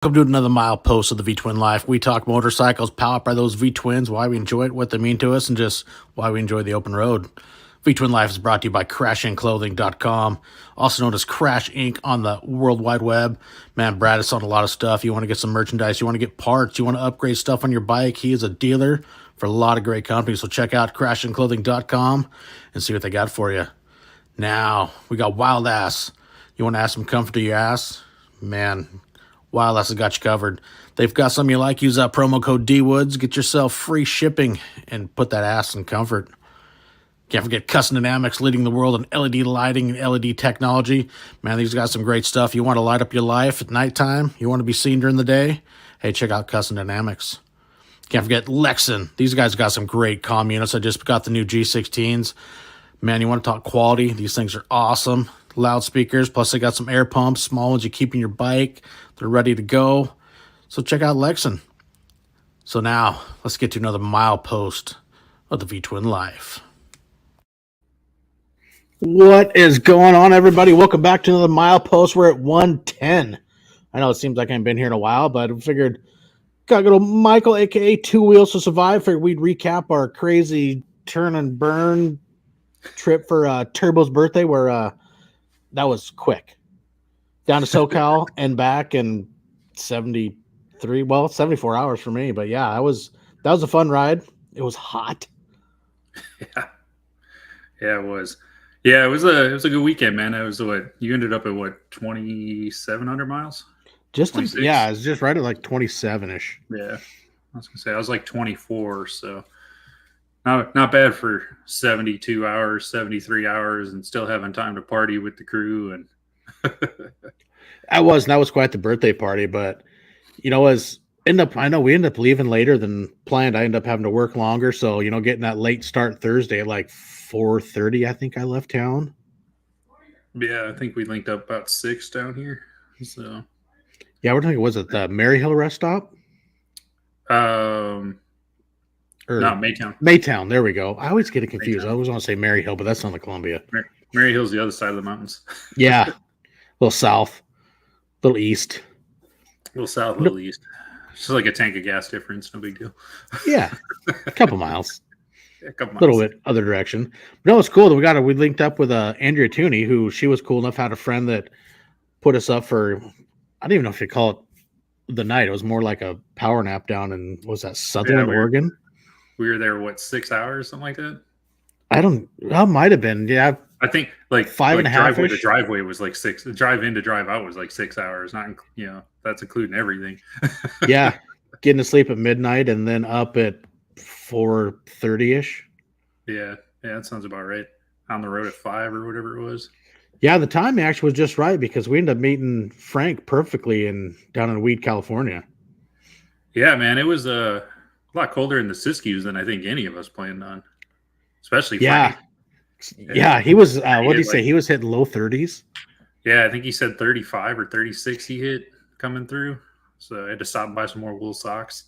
Welcome to another Milepost of the V-Twin Life. We talk motorcycles powered by those V-Twins, why we enjoy it, what they mean to us, and just why we enjoy the open road. V-Twin Life is brought to you by CrashIncClothing.com, also known as Crash Inc. on the World Wide Web. Man, Brad is on a lot of stuff. You want to get some merchandise, you want to get parts, you want to upgrade stuff on your bike. He is a dealer for a lot of great companies, so check out CrashIncClothing.com and see what they got for you. Now, we got Wild Ass. You want to add some comfort to your ass? Man, Wild Ass has got you covered. They've got something you like. Use that promo code DWoods. Get yourself free shipping and put that ass in comfort. Can't forget Custom Dynamics, leading the world in LED lighting and LED technology. Man, these got some great stuff. You want to light up your life at nighttime? You want to be seen during the day? Hey, check out Custom Dynamics. Can't forget Lexan. These guys got some great comm units. I just got the new G16s. Man, you want to talk quality? These things are awesome. Loudspeakers, plus they got some air pumps, small ones you keep in your bike. They're ready to go. So check out Lexan. So now, let's get to another milepost of the V-Twin Life. What is going on, everybody? Welcome back to another milepost. We're at 110. I know it seems like I haven't been here in a while, but I figured, got good old Michael, a.k.a. Two Wheels to Survive. Figured we'd recap our crazy turn and burn trip for Turbo's birthday, where that was quick. Down to SoCal and back in 74 hours for me. But yeah, that was a fun ride. It was hot. Yeah, it was. Yeah, it was a good weekend, man. It was you ended up at 2,700 miles? It was just right at like 27-ish. Yeah. I was gonna say I was like 24, so not bad for 72 hours, 73 hours, and still having time to party with the crew. And that was quite the birthday party, but we ended up leaving later than planned. I ended up having to work longer, so getting that late start Thursday at like 4:30, I think I left town. Yeah, I think we linked up about 6 down here. So yeah, we're talking, was it the Maryhill rest stop? No, Maytown. Maytown, there we go. I always get it confused. I always want to say Maryhill, but that's on the Columbia. Maryhill's the other side of the mountains. Yeah, a little south, a little east. A little south, a little east. It's just like a tank of gas difference. No big deal. Yeah, a couple miles. A couple miles. A little bit other direction. But no, it's cool that we linked up with Andrea Tooney, who she was cool enough, had a friend that put us up for, I don't even know if you call it the night. It was more like a power nap down in, what was that, Sutherland, Oregon? We were there, 6 hours, something like that? That might have been, yeah. I think like 5.5. The driveway was like 6. The drive in to drive out was like 6 hours. Not, that's including everything. Yeah, getting to sleep at midnight and then up at 4:30-ish. Yeah, that sounds about right. On the road at 5 or whatever it was. Yeah, the timing actually was just right because we ended up meeting Frank perfectly down in Weed, California. Yeah, man, it was a lot colder in the Siskiyous than I think any of us planned on, especially Frank. Yeah, he was. What did he say? He was hitting low 30s. Yeah, I think he said 35 or 36 he hit coming through. So I had to stop and buy some more wool socks.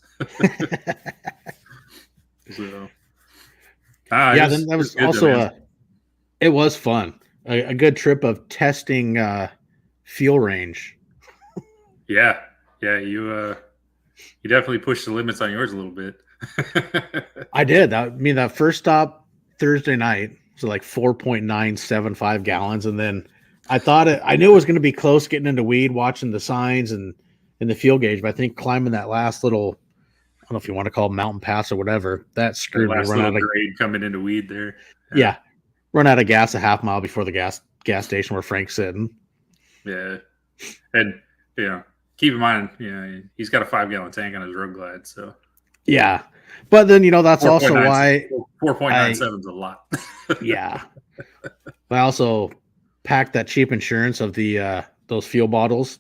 So, that was also it was fun. A good trip of testing fuel range. Yeah, you definitely pushed the limits on yours a little bit. I did. That first stop Thursday night was like 4.975 gallons, and then I knew it was going to be close getting into Weed, watching the signs and the fuel gauge, but I think climbing that last little, I don't know if you want to call it mountain pass or whatever, that screwed me. Run out of grade coming into Weed there. Yeah, run out of gas a half mile before the gas station where Frank's sitting. Yeah, and keep in mind, he's got a 5-gallon tank on his roadglide, so yeah. But then that's also why 4.97 is a lot. Yeah, I also packed that cheap insurance of the those fuel bottles.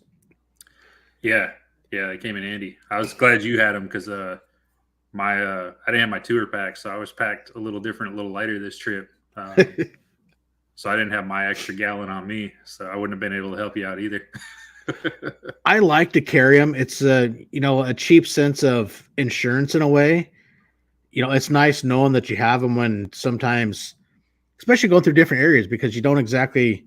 Yeah, they came in handy. I was glad you had them because I didn't have my tour pack, so I was packed a little different, a little lighter this trip. So I didn't have my extra gallon on me, so I wouldn't have been able to help you out either. I like to carry them. It's a cheap sense of insurance in a way. It's nice knowing that you have them when sometimes, especially going through different areas, because you don't exactly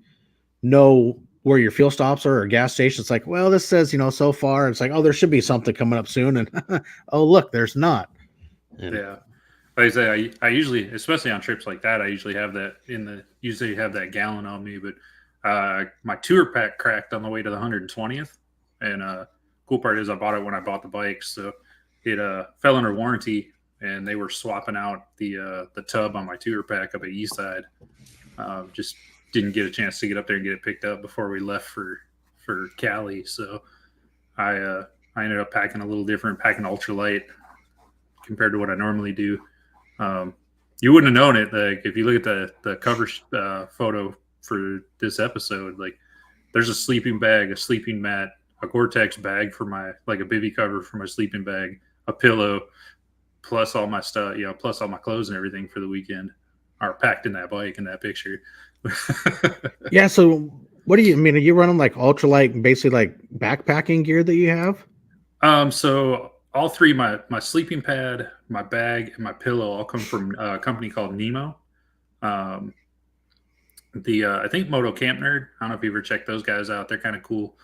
know where your fuel stops are or gas stations. It's like, well, this says, so far. It's like, oh, there should be something coming up soon. And oh, look, there's not. And, Yeah. Like I say, I usually, especially on trips like that, I usually have that usually have that gallon on me. But my tour pack cracked on the way to the 120th. And cool part is I bought it when I bought the bike. So it fell under warranty, and they were swapping out the tub on my tour pack up at Eastside. Just didn't get a chance to get up there and get it picked up before we left for Cali. So I ended up packing a little different, packing ultralight compared to what I normally do. You wouldn't have known it. Like if you look at the cover photo for this episode, like there's a sleeping bag, a sleeping mat, a Gore-Tex bag for my, like a bivy cover for my sleeping bag, a pillow, plus all my stuff, plus all my clothes and everything for the weekend are packed in that bike in that picture. Yeah. So what do you mean? Are you running like ultralight, basically like backpacking gear that you have? So all three, my sleeping pad, my bag, and my pillow all come from a company called Nemo. I think Moto Camp Nerd. I don't know if you ever checked those guys out. They're kind of cool.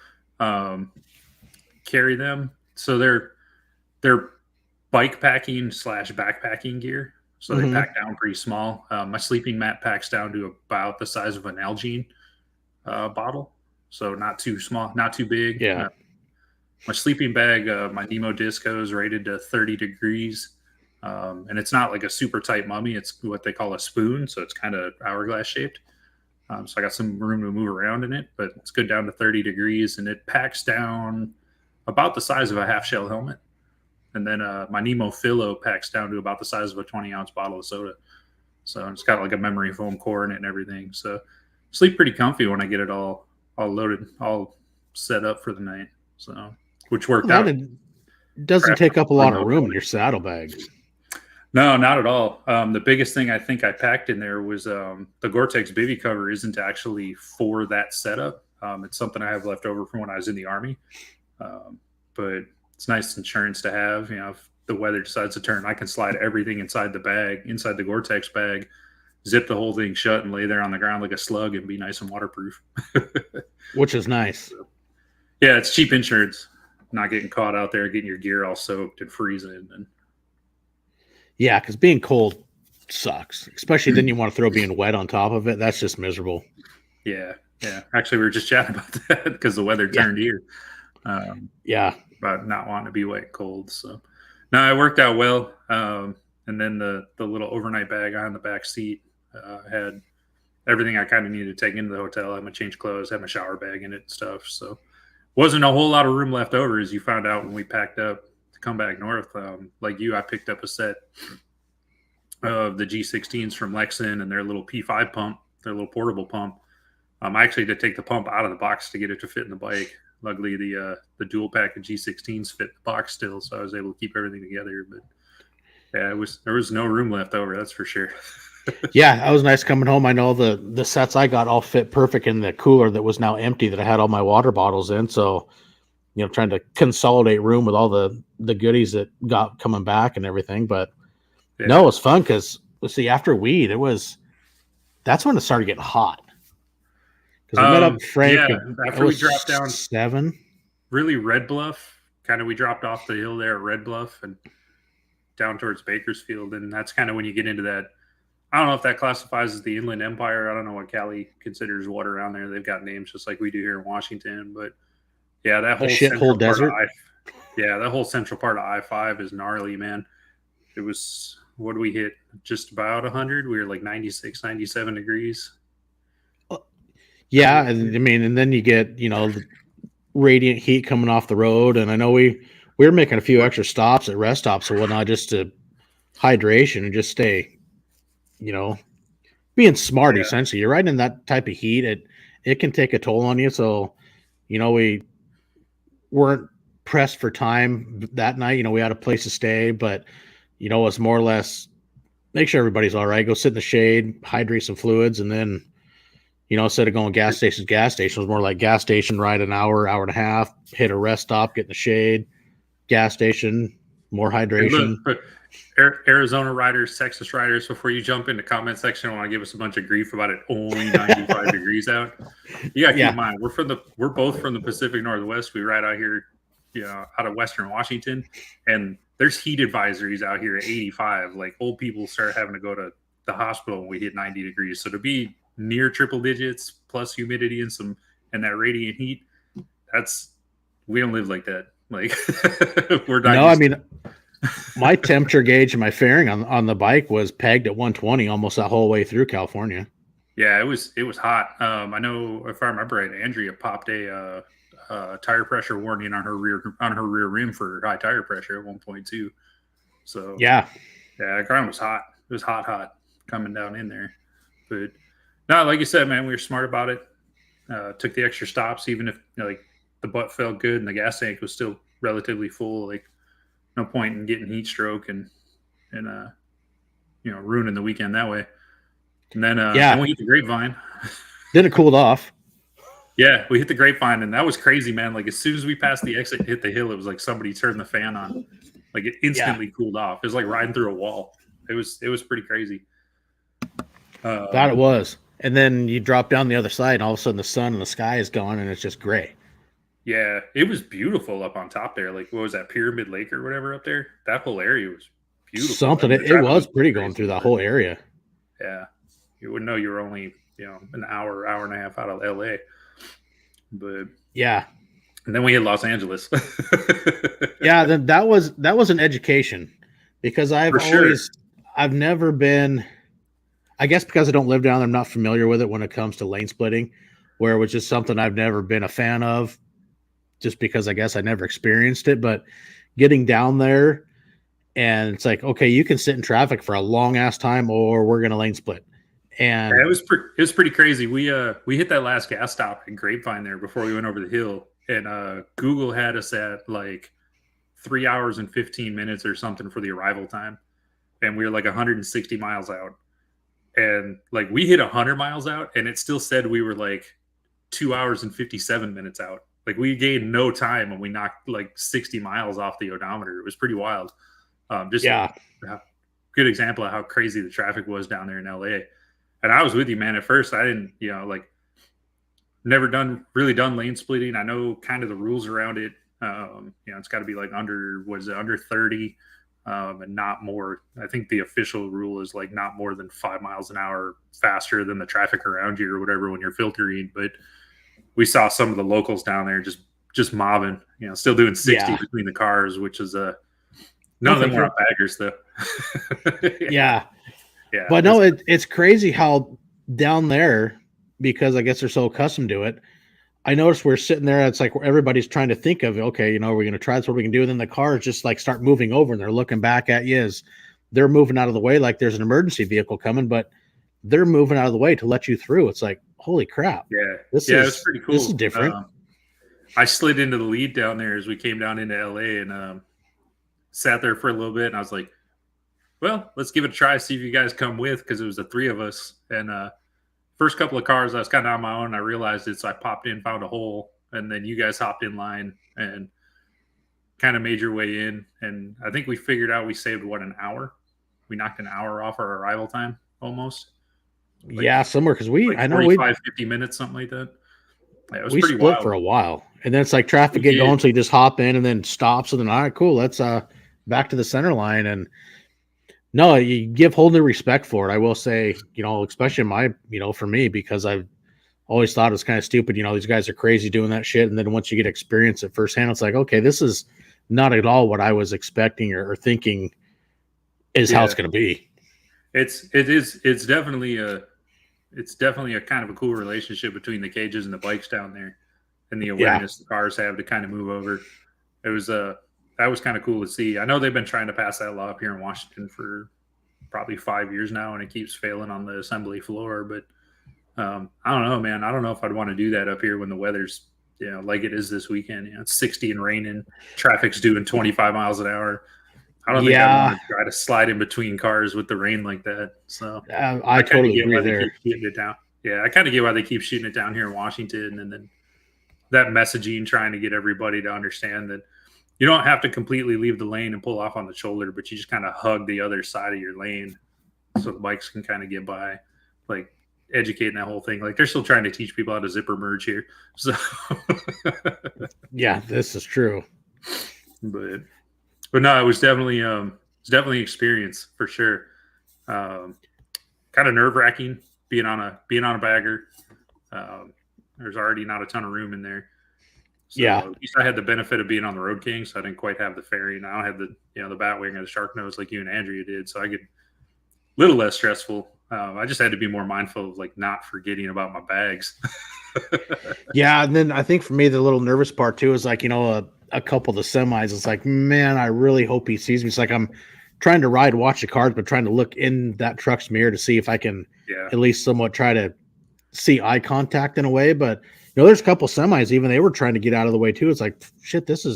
Carry them. So they're bike packing / backpacking gear. So they pack down pretty small. My sleeping mat packs down to about the size of an Nalgene bottle. So not too small, not too big. Yeah. My sleeping bag, my Nemo Disco is rated to 30 degrees. And it's not like a super tight mummy. It's what they call a spoon. So it's kind of hourglass shaped. So I got some room to move around in it, but it's good down to 30 degrees. And it packs down about the size of a half shell helmet. And then my Nemo Philo packs down to about the size of a 20-ounce bottle of soda. So it's got like a memory foam core in it and everything. So sleep pretty comfy when I get it all loaded, all set up for the night. So which worked out. It doesn't take up a lot of room in your saddlebag. No, not at all. The biggest thing I think I packed in there was the Gore-Tex bivy cover isn't actually for that setup. It's something I have left over from when I was in the Army. But it's nice insurance to have. If the weather decides to turn, I can slide everything inside the bag, inside the Gore-Tex bag, zip the whole thing shut and lay there on the ground like a slug and be nice and waterproof. Which is nice. So, yeah, it's cheap insurance. Not getting caught out there, getting your gear all soaked and freezing. And yeah, because being cold sucks, especially then you want to throw being wet on top of it. That's just miserable. Yeah. Actually, we were just chatting about that because the weather turned here. About not wanting to be wet and cold. So no, it worked out well. And then the little overnight bag on the back seat had everything I kind of needed to take into the hotel. I had my change clothes, had my shower bag in it and stuff. So wasn't a whole lot of room left over, as you found out when we packed up to come back north. Like you, I picked up a set of the G16s from Lexan and their little P5 pump, their little portable pump. I actually had to take the pump out of the box to get it to fit in the bike. Luckily, the dual pack of G16s fit the box still, so I was able to keep everything together. But yeah, there was no room left over, that's for sure. Yeah, that was nice coming home. I know the sets I got all fit perfect in the cooler that was now empty that I had all my water bottles in. So, trying to consolidate room with all the goodies that got coming back and everything. But no, it was fun because let's see, after weed, that's when it started getting hot. Because we met up Frank. After we dropped down 7. Really Red Bluff, kind of we dropped off the hill there at Red Bluff and down towards Bakersfield. And that's kind of when you get into that. I don't know if that classifies as the Inland Empire. I don't know what Cali considers what around there. They've got names just like we do here in Washington. But yeah, that whole shithole desert. That whole central part of I-5 is gnarly, man. It was, what did we hit? Just about 100. We were like 96, 97 degrees. Yeah, and then you get, the radiant heat coming off the road. And I know we were making a few extra stops at rest stops and whatnot just to hydration and just stay, being smart, essentially. You're right in that type of heat. It can take a toll on you. So, we weren't pressed for time that night. We had a place to stay, but, it's more or less make sure everybody's all right. Go sit in the shade, hydrate some fluids, and then, instead of going gas station, it was more like gas station, ride an hour and a half, hit a rest stop, get in the shade, gas station, more And hydration. look, Arizona riders, Texas riders, before you jump in the comment section and want to give us a bunch of grief about it only 95 degrees out. You gotta keep in mind, we're both from the Pacific Northwest. We ride out here, out of Western Washington, and there's heat advisories out here at 85. Like, old people start having to go to the hospital when we hit 90 degrees. So to be near triple digits plus humidity and that radiant heat, we don't live like that. Like, we're not. No, I mean, my temperature gauge and my fairing on the bike was pegged at 120 almost that whole way through California. Yeah, it was hot. I know, if I remember right, Andrea popped a tire pressure warning on her rear rim for high tire pressure at one point too. So yeah, the ground was hot. It was hot coming down in there. But no, like you said, man, we were smart about it. Took the extra stops, even if like the butt felt good and the gas tank was still relatively full. Like, no point in getting heat stroke and ruining the weekend that way. And then then we hit the Grapevine. Then it cooled off. Yeah, we hit the Grapevine, and that was crazy, man. Like, as soon as we passed the exit and hit the hill, it was like somebody turned the fan on. Like, it instantly cooled off. It was like riding through a wall. It was pretty crazy. That it was. And then you drop down the other side, and all of a sudden the sun and the sky is gone, and it's just gray. Yeah, it was beautiful up on top there. Like, what was that, Pyramid Lake or whatever up there? That whole area was beautiful. Something. It was pretty going through that whole area. Yeah. You wouldn't know you were only, an hour and a half out of LA. But yeah. And then we hit Los Angeles. Yeah, then that was an education, because I've never been, I guess because I don't live down there, I'm not familiar with it when it comes to lane splitting, where it was just something I've never been a fan of, just because I guess I never experienced it. But getting down there, and it's like, okay, you can sit in traffic for a long ass time, or we're gonna lane split. And yeah, it was pretty crazy. We hit that last gas stop in Grapevine there before we went over the hill, and Google had us at like 3 hours and 15 minutes or something for the arrival time, and we were like 160 miles out, and like we hit 100 miles out, and it still said we were like 2 hours and 57 minutes out. Like, we gained no time, and we knocked like 60 miles off the odometer. It was pretty wild. Good example of how crazy the traffic was down there in LA. And I was with you, man. At first, I didn't, never done lane splitting. I know kind of the rules around it. It's got to be like under 30, and not more. I think the official rule is like not more than 5 miles an hour faster than the traffic around you or whatever when you're filtering. But we saw some of the locals down there just mobbing, still doing 60 between the cars, which is none of them were baggers though. Yeah. But no, it's crazy how down there, because I guess they're so accustomed to it. I noticed we're sitting there. It's like everybody's trying to think of, okay, we're going to try this, what we can do. And then the cars just like start moving over, and they're looking back at you as they're moving out of the way. Like there's an emergency vehicle coming, but they're moving out of the way to let you through. It's like, holy crap. Yeah. It's pretty cool. This is different. I slid into the lead down there as we came down into LA, and sat there for a little bit. And I was like, well, let's give it a try. See if you guys come with, because it was the three of us. And first couple of cars, I was kind of on my own. I realized it, so I popped in, found a hole, and then you guys hopped in line and kind of made your way in. And I think we figured out we saved an hour. We knocked an hour off our arrival time almost. Somewhere, because I know 50 minutes, something like that. Yeah, it was pretty split wild for a while, and then it's like traffic get going, so you just hop in and then stop. So then, all right, cool, let's back to the center line. And no, you give whole new respect for it. I will say, especially for me, because I've always thought it was kind of stupid. These guys are crazy doing that shit. And then once you get experience it firsthand, it's like, okay, this is not at all what I was expecting or thinking is how it's going to be. It's definitely a kind of a cool relationship between the cages and the bikes down there, and the awareness the cars have to kind of move over. It was that was kind of cool to see. I know they've been trying to pass that law up here in Washington for probably 5 years now, and it keeps failing on the assembly floor. But I don't know, man. I don't know if I'd want to do that up here when the weather's, like it is this weekend. It's 60 and raining. Traffic's doing 25 miles an hour. I don't think I want to try to slide in between cars with the rain like that. So I totally agree there. It down. Yeah, I kind of get why they keep shooting it down here in Washington, and then that messaging, trying to get everybody to understand that, you don't have to completely leave the lane and pull off on the shoulder, but you just kind of hug the other side of your lane so the bikes can kind of get by. Like educating that whole thing. Like they're still trying to teach people how to zipper merge here. So Yeah, this is true. but no, it was definitely experience for sure. Kind of nerve wracking being on a bagger. There's already not a ton of room in there. So Yeah. at least I had the benefit of being on the Road King, so I didn't quite have the fairing. I don't have the the Batwing or the Shark Nose like you and Andrea did, so I get a little less stressful. I just had to be more mindful of like not forgetting about my bags. Yeah, and then I think for me the little nervous part too is like a couple of the semis. It's like, man, I really hope he sees me. It's like I'm trying to watch the cars, but trying to look in that truck's mirror to see if I can at least somewhat try to see eye contact in a way. But there's a couple semis, even they were trying to get out of the way too. It's like, shit, this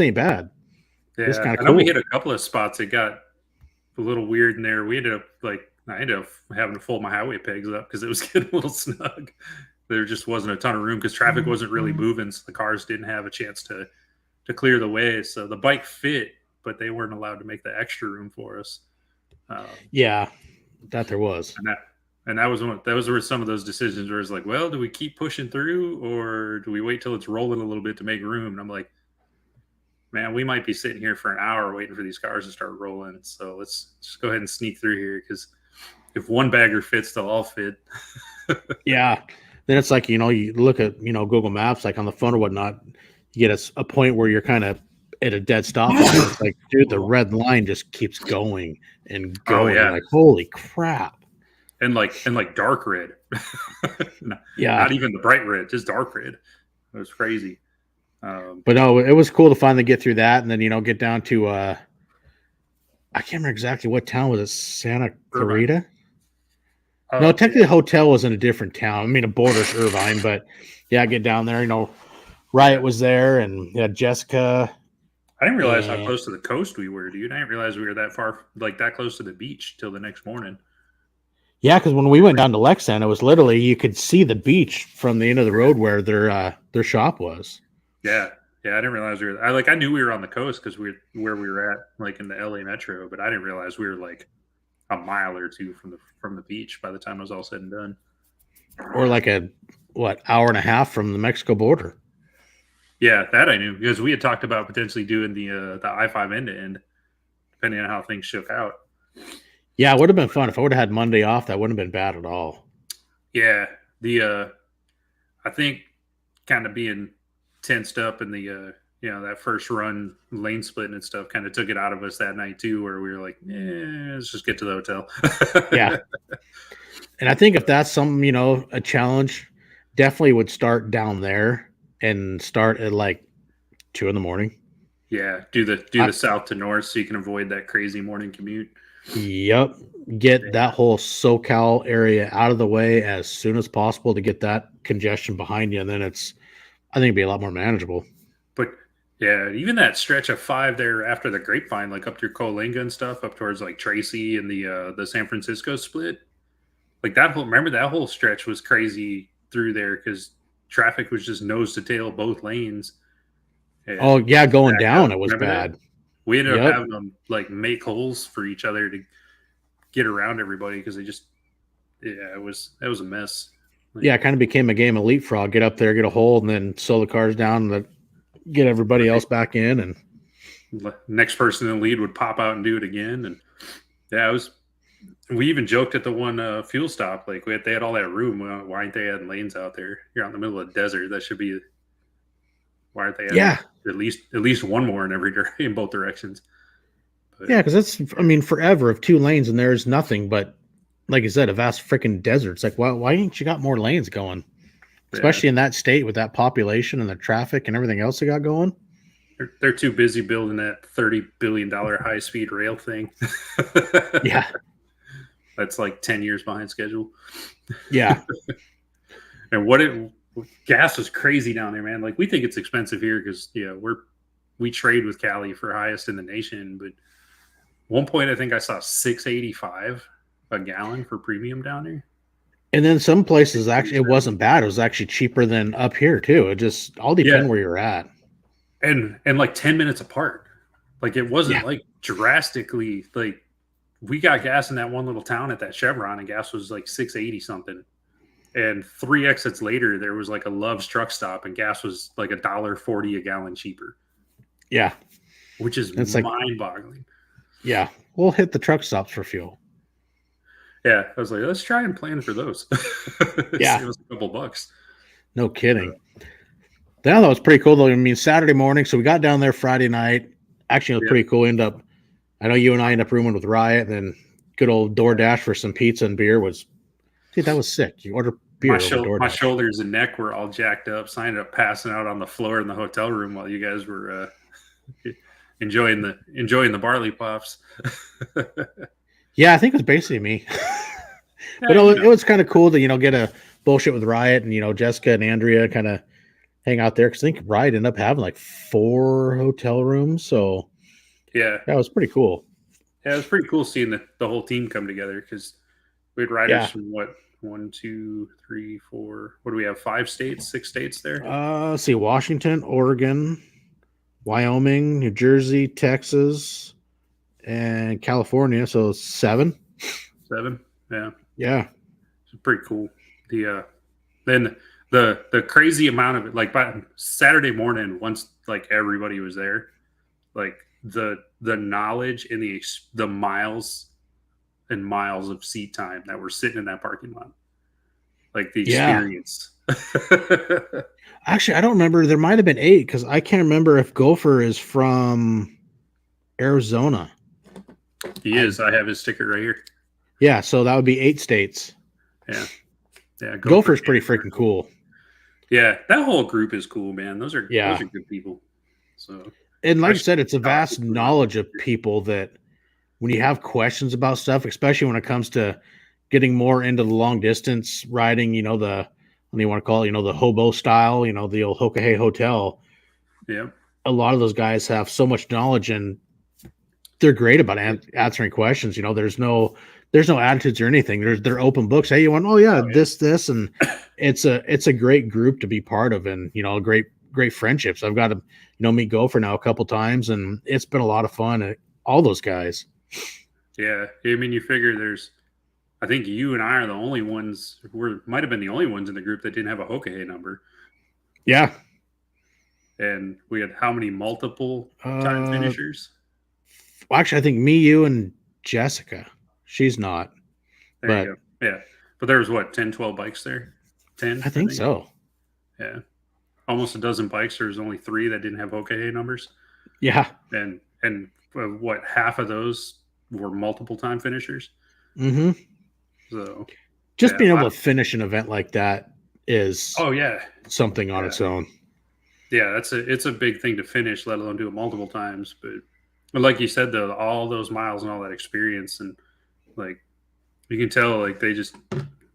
ain't bad. Yeah, it's kind of cool. cool. We hit a couple of spots. It got a little weird in there. We ended up I ended up having to fold my highway pegs up because it was getting a little snug. There just wasn't a ton of room because traffic wasn't really moving, so the cars didn't have a chance to clear the way. So the bike fit, but they weren't allowed to make the extra room for us. Yeah, that there was. And those were some of those decisions where it's like, well, do we keep pushing through or do we wait till it's rolling a little bit to make room? And I'm like, man, we might be sitting here for an hour waiting for these cars to start rolling. So let's just go ahead and sneak through here because if one bagger fits, they'll all fit. Yeah. Then it's like, you look at, Google Maps, like on the phone or whatnot, you get a point where you're kind of at a dead stop. It's like, dude, the red line just keeps going and going. Oh, yeah. Like, holy crap. And like dark red. Yeah. Not even the bright red, just dark red. It was crazy. But no, it was cool to finally get through that. And then, get down to, I can't remember exactly what town was it. Santa Clarita? No, technically the hotel was in a different town. I mean, it borders Irvine, but yeah, get down there, Riot was there and Jessica. I didn't realize how close to the coast we were, dude. I didn't realize we were that far, like that close to the beach till the next morning. Yeah, because when we went down to Lexington, it was literally you could see the beach from the end of the road where their shop was. Yeah, I didn't realize we were. I knew we were on the coast because where we were at, like in the LA metro, but I didn't realize we were like a mile or two from the beach by the time it was all said and done. Or like hour and a half from the Mexico border. Yeah, that I knew because we had talked about potentially doing the I-5 end to end, depending on how things shook out. Yeah, it would have been fun if I would have had Monday off. That wouldn't have been bad at all. Yeah, I think kind of being tensed up in the that first run lane splitting and stuff kind of took it out of us that night too, where we were like, let's just get to the hotel. Yeah. And I think if that's something, a challenge, definitely would start down there and start at like 2 a.m. Yeah. Do the south to north so you can avoid that crazy morning commute. Yep. Get that whole SoCal area out of the way as soon as possible to get that congestion behind you. And then I think it'd be a lot more manageable. But yeah, even that stretch of 5 there after the Grapevine, like up through Coalinga and stuff, up towards like Tracy and the San Francisco split, like that whole stretch was crazy through there because traffic was just nose to tail both lanes. Oh yeah, going down it was bad. We ended up having them like make holes for each other to get around everybody because it was a mess. Like, yeah, it kind of became a game of leapfrog. Get up there, get a hold, and then slow the cars down and get everybody else back in. And next person in the lead would pop out and do it again. And yeah, we even joked at the one fuel stop, like they had all that room. Why aren't they adding lanes out there? You're out in the middle of the desert. That should be. Why aren't they adding at least one more in both directions? But, yeah, because that's forever of 2 lanes and there's nothing but, like I said, a vast freaking desert. It's like, why ain't you got more lanes going? Especially in that state with that population and the traffic and everything else they got going. They're too busy building that $30 billion high-speed rail thing. Yeah. That's like 10 years behind schedule. Yeah. And gas is crazy down there, man. Like we think it's expensive here because we trade with Cali for highest in the nation. But one point I think I saw $6.85 a gallon for premium down there. And then some places actually it wasn't bad. It was actually cheaper than up here too. It just all depends where you're at. and like 10 minutes apart. Like it wasn't Yeah. like drastically like we got gas in that one little town at that Chevron and gas was like 680 something. And 3 exits later, there was like a Love's truck stop and gas was like $1.40 a gallon cheaper, Yeah. which is It's like, mind boggling. yeah, we'll hit the truck stops for fuel. Yeah. I was like, let's try and plan for those. Yeah. Save us a couple bucks. No kidding. That was pretty cool though. I mean, Saturday morning. So we got down there Friday night. Actually, it was pretty cool. I know you and I ended up rooming with Riot, and then good old DoorDash for some pizza and beer was, dude, that was sick. You order beer over DoorDash. My shoulders and neck were all jacked up, so I ended up passing out on the floor in the hotel room while you guys were enjoying the barley pops. Yeah, I think it was basically me. But it was kind of cool to, get a bullshit with Riot and, Jessica and Andrea kind of hang out there. Because I think Riot ended up having like 4 hotel rooms. So, yeah, that was pretty cool. Yeah, it was pretty cool seeing the whole team come together because we had riders from what, 1, 2, 3, 4. What do we have? 5 states, 6 states there? Let's see, Washington, Oregon, Wyoming, New Jersey, Texas, and California. So 7. 7, yeah. Yeah. It's pretty cool. Then the crazy amount of it, like by Saturday morning, once like everybody was there, like the knowledge and the miles and miles of seat time that were sitting in that parking lot, like the experience. Actually, I don't remember. There might have been 8 because I can't remember if Gopher is from Arizona. He is. I have his sticker right here. Yeah, so that would be 8 states. Yeah. Gopher's pretty freaking cool. Yeah, that whole group is cool, man. Those are good people. So, and like I said, it's a vast knowledge of people that when you have questions about stuff, especially when it comes to getting more into the long distance riding, what do you want to call it, the hobo style, the old Hokahay Hotel. Yeah. A lot of those guys have so much knowledge and they're great about answering questions. There's no attitudes or anything. They're open books. Hey, you want, this, and it's a great group to be part of, and great friendships. I've got to meet Gopher now a couple times, and it's been a lot of fun. All those guys. Yeah, I mean, you figure I think you and I are the only ones. Might have been the only ones in the group that didn't have a Hokahay number. Yeah. And we had how many multiple time finishers? Well, actually, I think me, you, and Jessica. She's not. There you go. Yeah. But there was what, 10, 12 bikes there? 10? I think so. Yeah. Almost a dozen bikes. There was only 3 that didn't have Hokahay numbers. Yeah. And what, half of those were multiple time finishers? Mm-hmm. So just being able to finish an event like that is something on its own. Yeah, it's a big thing to finish, let alone do it multiple times. But like you said, though, all those miles and all that experience, and like you can tell, like they just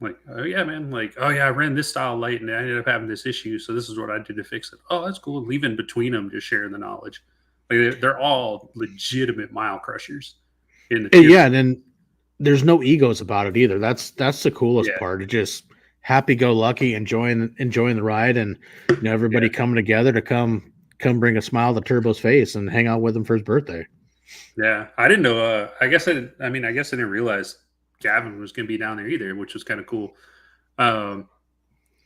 like, oh yeah, man, like, oh yeah, I ran this style light and I ended up having this issue, so this is what I did to fix it. Oh, that's cool. Leaving between them, just sharing the knowledge. Like they're all legitimate mile crushers in the team. Yeah, and then there's no egos about it either. That's the coolest part. It's just happy-go-lucky, enjoying the ride, and everybody coming together to come bring a smile to Turbo's face and hang out with him for his birthday. Yeah, I didn't know. I guess I didn't realize Gavin was going to be down there either, which was kind of cool. But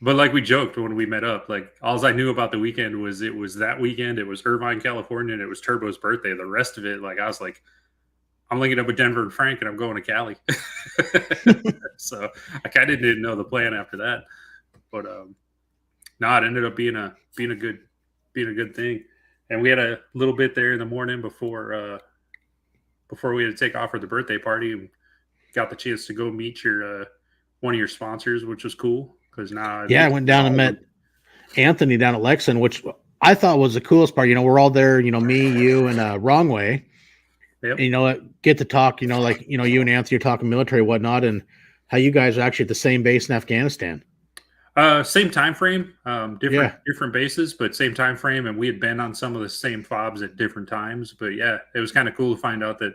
like we joked when we met up, like all I knew about the weekend was it was that weekend. It was Irvine, California, and it was Turbo's birthday. The rest of it, like I was like, I'm linking up with Denver and Frank, and I'm going to Cali. So I kind of didn't know the plan after that, but no, it ended up being a good thing. And we had a little bit there in the morning before we had to take off for the birthday party. And got the chance to go meet your one of your sponsors, which was cool because now I went down and met Anthony down at Lexington, which I thought was the coolest part. We're all there, me, you, and Wrong Way. Yep. And, get to talk, like, you and Anthony are talking military and whatnot, and how you guys are actually at the same base in Afghanistan. Same time frame, different bases, but same time frame. And we had been on some of the same fobs at different times. But yeah, it was kind of cool to find out that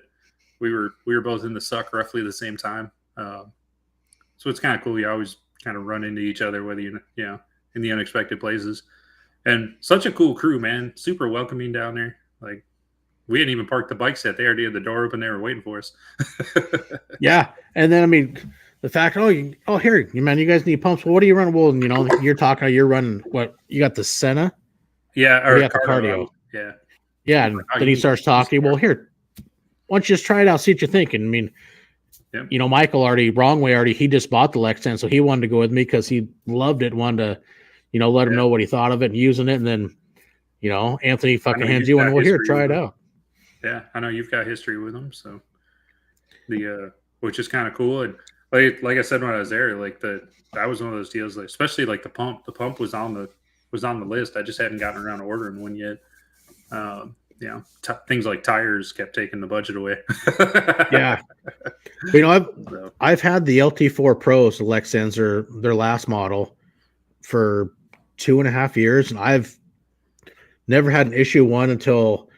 we were both in the suck roughly the same time. So it's kind of cool. You always kind of run into each other, whether in the unexpected places. And such a cool crew, man. Super welcoming down there. Like, we didn't even park the bikes yet. They already had the door open. They were waiting for us. Yeah. And then, I mean, the fact, here, man, you guys need pumps. Well, what are you running? Well, you're talking, you're running what? You got the Senna? Yeah, Or or you got the cardio? Yeah. Yeah. And then he starts talking. Well, here, why don't you just try it out, see what you're thinking? I mean, Michael he just bought the Lexan, so he wanted to go with me because he loved it, wanted to, let him know what he thought of it and using it. And then, Anthony fucking hands you one. Well, here, try it out. Yeah, I know you've got history with them, so which is kind of cool. And like I said when I was there, like that was one of those deals, like, especially like the pump. The pump was on the list. I just hadn't gotten around to ordering one yet. Things like tires kept taking the budget away. Yeah. I've had the LT4 Pros, the Lexans, their last model, for 2.5 years, and I've never had an issue one until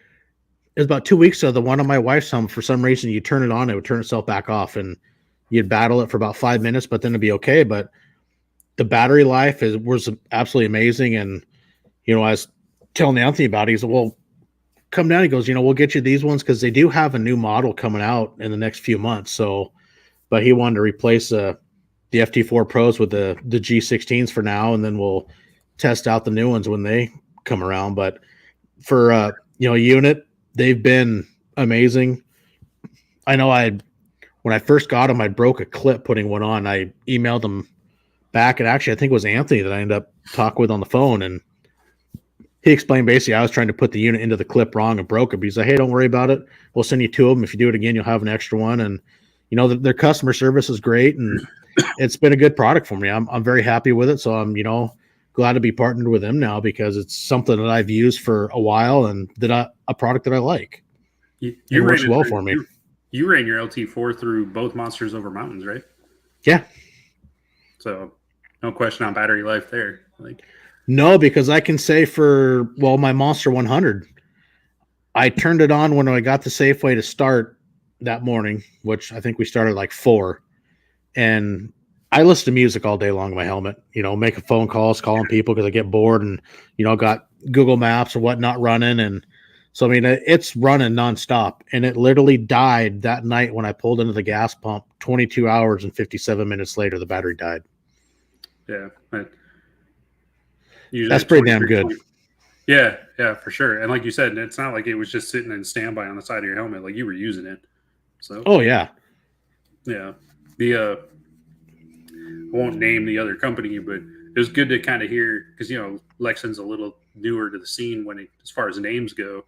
it was about 2 weeks ago. The one on my wife's home, for some reason, you turn it on, it would turn itself back off, and you'd battle it for about 5 minutes, but then it'd be okay. But the battery life was absolutely amazing. And I was telling Anthony about it. He said, well, come down. He goes, we'll get you these ones because they do have a new model coming out in the next few months. So, but he wanted to replace the FT4 Pros with the G16s for now, and then we'll test out the new ones when they come around. But for unit, they've been amazing. I know when I first got them, I broke a clip putting one on. I emailed them back, and actually I think it was Anthony that I ended up talking with on the phone, and he explained basically I was trying to put the unit into the clip wrong and broke it. But he's like, hey, don't worry about it. We'll send you 2 of them. If you do it again, you'll have an extra one. And their customer service is great, and it's been a good product for me. I'm very happy with it. So I'm glad to be partnered with them now because it's something that I've used for a while and a product that I like. You works well for me. You ran your LT4 through both Monsters Over Mountains, right? Yeah. So no question on battery life there. No, because I can say my Monster 100, I turned it on when I got the Safeway to start that morning, which I think we started like 4. And I listen to music all day long in my helmet, making phone calls, calling people because I get bored, and, got Google Maps or whatnot running. And so, I mean, it's running nonstop, and it literally died that night when I pulled into the gas pump. 22 hours and 57 minutes later, the battery died. Yeah. That's pretty damn good. Yeah, for sure. And like you said, it's not like it was just sitting in standby on the side of your helmet. Like, you were using it. So. Oh yeah. Yeah. I won't name the other company, but it was good to kind of hear because Lexan's a little newer to the scene as far as names go.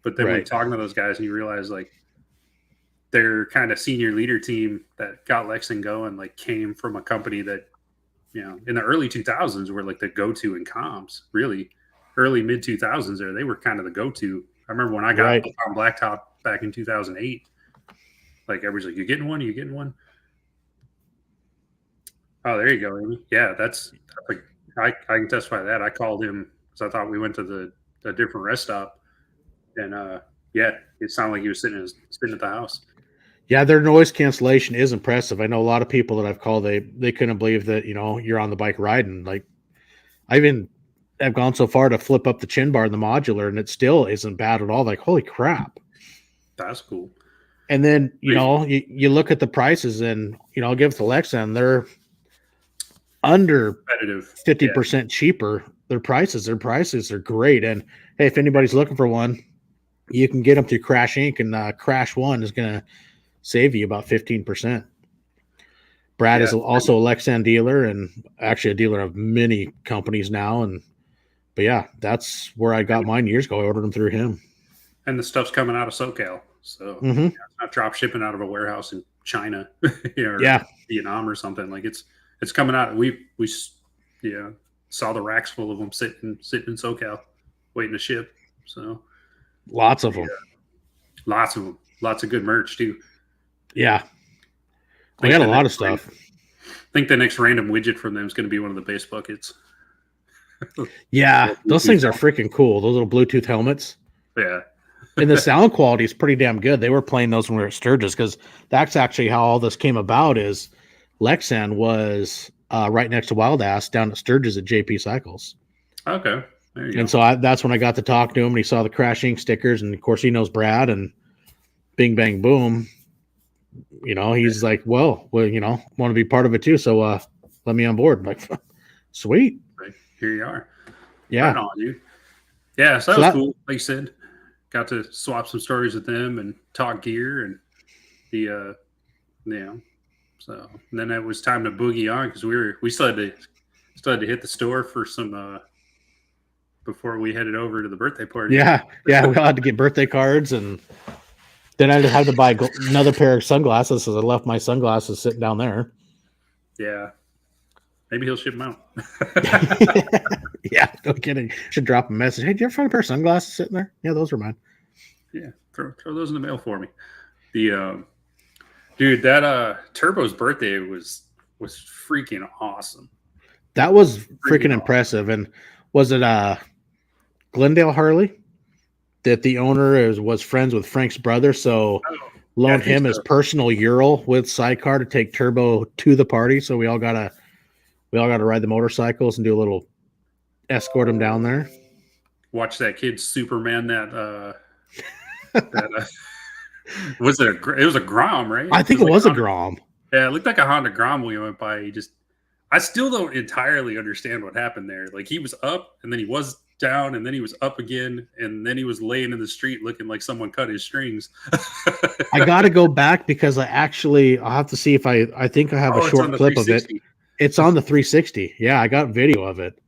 But then when you're talking to those guys and you realize like their kind of senior leader team that got Lexan going like came from a company that in the early 2000s were like the go-to in comms, really early mid 2000s there. They were kind of the go-to. I remember when I got on Blacktop back in 2008, like everybody's like, you getting one? Are you getting one? Oh, there you go, Amy. Yeah, that's like I can testify to that. I called him because I thought we went to a different rest stop, and it sounded like he was sitting at the house. Yeah, their noise cancellation is impressive. I know a lot of people that I've called, they couldn't believe that you're on the bike riding. Like I've gone so far to flip up the chin bar in the modular, and it still isn't bad at all. Like, holy crap, that's cool. And then you look at the prices, and I'll give it to Lexan. They're under 50% cheaper. Their prices are great. And hey, if anybody's looking for one, you can get them through Crash Inc. and Crash One is going to save you about 15%. Brad is also a Lexan dealer and actually a dealer of many companies now. But yeah, that's where I got mine years ago. I ordered them through him. And the stuff's coming out of SoCal. So it's not drop shipping out of a warehouse in China, or Vietnam or something. Like it's coming out. We saw the racks full of them sitting in SoCal waiting to ship. So lots of them. Lots of them. Lots of good merch too. Yeah. We got a lot of stuff. I think the next random widget from them is going to be one of the base buckets. Yeah, those things are freaking cool. Those little Bluetooth helmets. Yeah. And the sound quality is pretty damn good. They were playing those when we were at Sturgis because that's actually how all this came about. Is Lexan was right next to Wild Ass down at Sturgis at JP Cycles. Okay. There you go. And so that's when I got to talk to him, and he saw the Crash Inc. stickers, and of course he knows Brad, and bing, bang, boom. He's like, well, want to be part of it too. So let me on board. I'm like, sweet. Right. Here you are. Yeah. Right on, dude. Yeah, so that was cool. Like you said, got to swap some stories with them and talk gear and So then it was time to boogie on because we still had to hit the store for some before we headed over to the birthday party. Yeah, we all had to get birthday cards, and then I just had to buy another pair of sunglasses because I left my sunglasses sitting down there. Yeah, maybe he'll ship them out. Yeah, no kidding. Should drop a message. Hey, did you ever find a pair of sunglasses sitting there? Yeah, those were mine. Yeah, throw those in the mail for me. The dude, that Turbo's birthday was freaking awesome. That was freaking impressive. And was it Glendale Harley that the owner was friends with Frank's brother, so loaned him his personal Ural with sidecar to take Turbo to the party. So we all gotta ride the motorcycles and do a little escort him down there. Watch that kid Superman that was it was a Grom, right? I think it was a Grom. Yeah, it looked like a Honda Grom when we went by. I still don't entirely understand what happened there. Like he was up and then he was down and then he was up again and then he was laying in the street looking like someone cut his strings. I got to go back because I'll have to see if I think I have a short clip of it. It's on the 360. Yeah, I got video of it.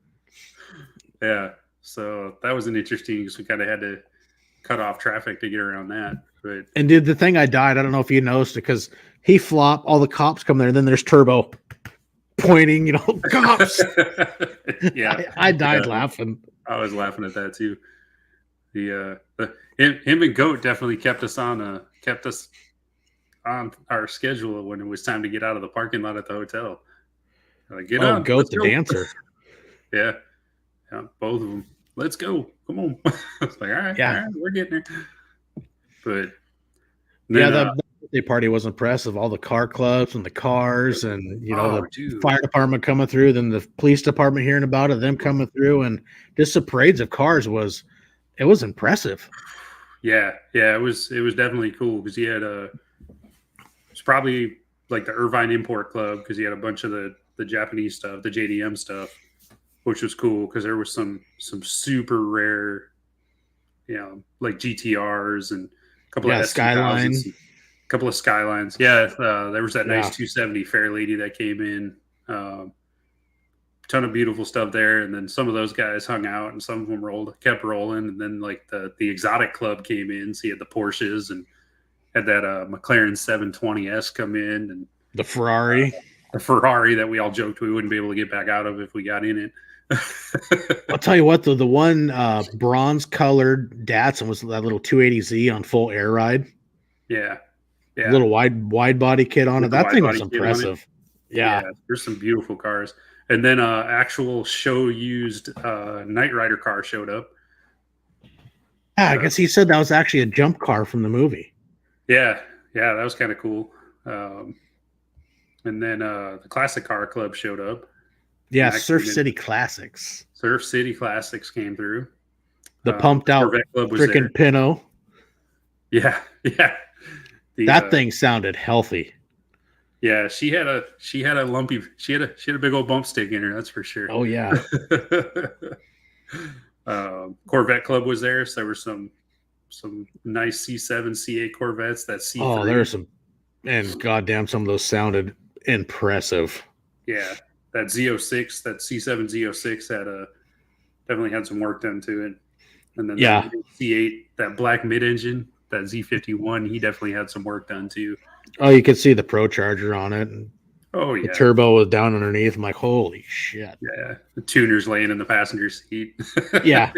Yeah, so that was an interesting because we kind of had to cut off traffic to get around that. And dude, the thing I don't know if you noticed it because he flopped, all the cops come there, and then there's Turbo pointing, cops. Yeah, I died laughing. I was laughing at that too. Him and Goat definitely kept us on our schedule when it was time to get out of the parking lot at the hotel. Like, get on, Goat the dancer. Yeah, both of them. Let's go. Come on. It's like, all right, we're getting there. But then, the birthday party was impressive. All the car clubs and the cars, and the fire department coming through, then the police department hearing about it, them coming through, and just the parades of cars was impressive. Yeah, it was definitely cool because he had it's probably like the Irvine Import Club because he had a bunch of the Japanese stuff, the JDM stuff, which was cool because there was some super rare, like GTRs and a couple of Skylines. A couple of Skylines. Yeah, there was that nice 270 Fair Lady that came in. Ton of beautiful stuff there, and then some of those guys hung out, and some of them kept rolling, and then like the exotic club came in, so you had the Porsches and had that McLaren 720S come in, and the Ferrari. The Ferrari that we all joked we wouldn't be able to get back out of if we got in it. I'll tell you what, though, the one bronze colored Datsun was that little 280Z on full air ride. Yeah. Little wide body kit on it. That thing was impressive. Yeah, there's some beautiful cars. And then actual show used Knight Rider car showed up. Yeah, I guess he said that was actually a jump car from the movie. Yeah, that was kind of cool. And then the Classic Car Club showed up. Yeah, Surf City Classics. Surf City Classics came through. The pumped out freaking Pinto. Yeah. That thing sounded healthy. Yeah, she had a big old bump stick in her, that's for sure. Oh yeah. Corvette Club was there, so there were some nice C7, C8 Corvettes. That C3. Oh, there's some, and goddamn, some of those sounded impressive. Yeah, that Z06, that C7 Z06 definitely had some work done to it. And then that C8, that black mid-engine, that Z51, he definitely had some work done too. Oh, you could see the Pro Charger on it. Oh yeah, the turbo was down underneath. I'm like, holy shit. Yeah, the tuner's laying in the passenger seat. Yeah,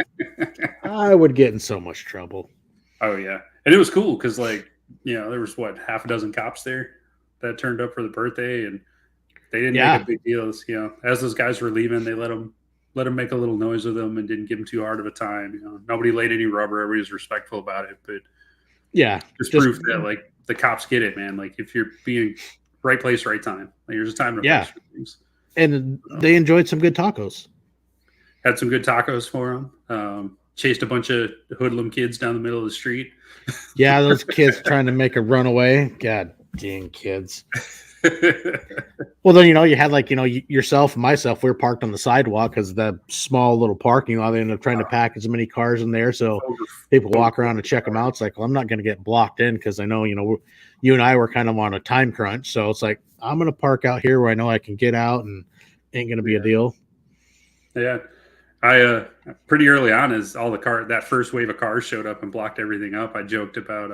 I would get in so much trouble. Oh yeah, and it was cool because there was half a dozen cops there that turned up for the birthday, and they didn't make a big deal. As those guys were leaving, they let them make a little noise with them and didn't give them too hard of a time. Nobody laid any rubber. Everybody was respectful about it, but just proof that the cops get it, man. Like if you're being right place, right time. There's a time and a place for things. And they enjoyed some good tacos. Had some good tacos for him. Chased a bunch of hoodlum kids down the middle of the street. Yeah, those kids trying to make a runaway. God dang kids. Well, then, you had like, yourself and myself, we were parked on the sidewalk because the small little parking lot, they ended up trying to pack as many cars in there. So people walk around and check them out. It's like, well, I'm not going to get blocked in because I know, you and I were kind of on a time crunch. So it's like, I'm going to park out here where I know I can get out and ain't going to be a deal. Yeah. I pretty early on, as all that first wave of cars showed up and blocked everything up, I joked about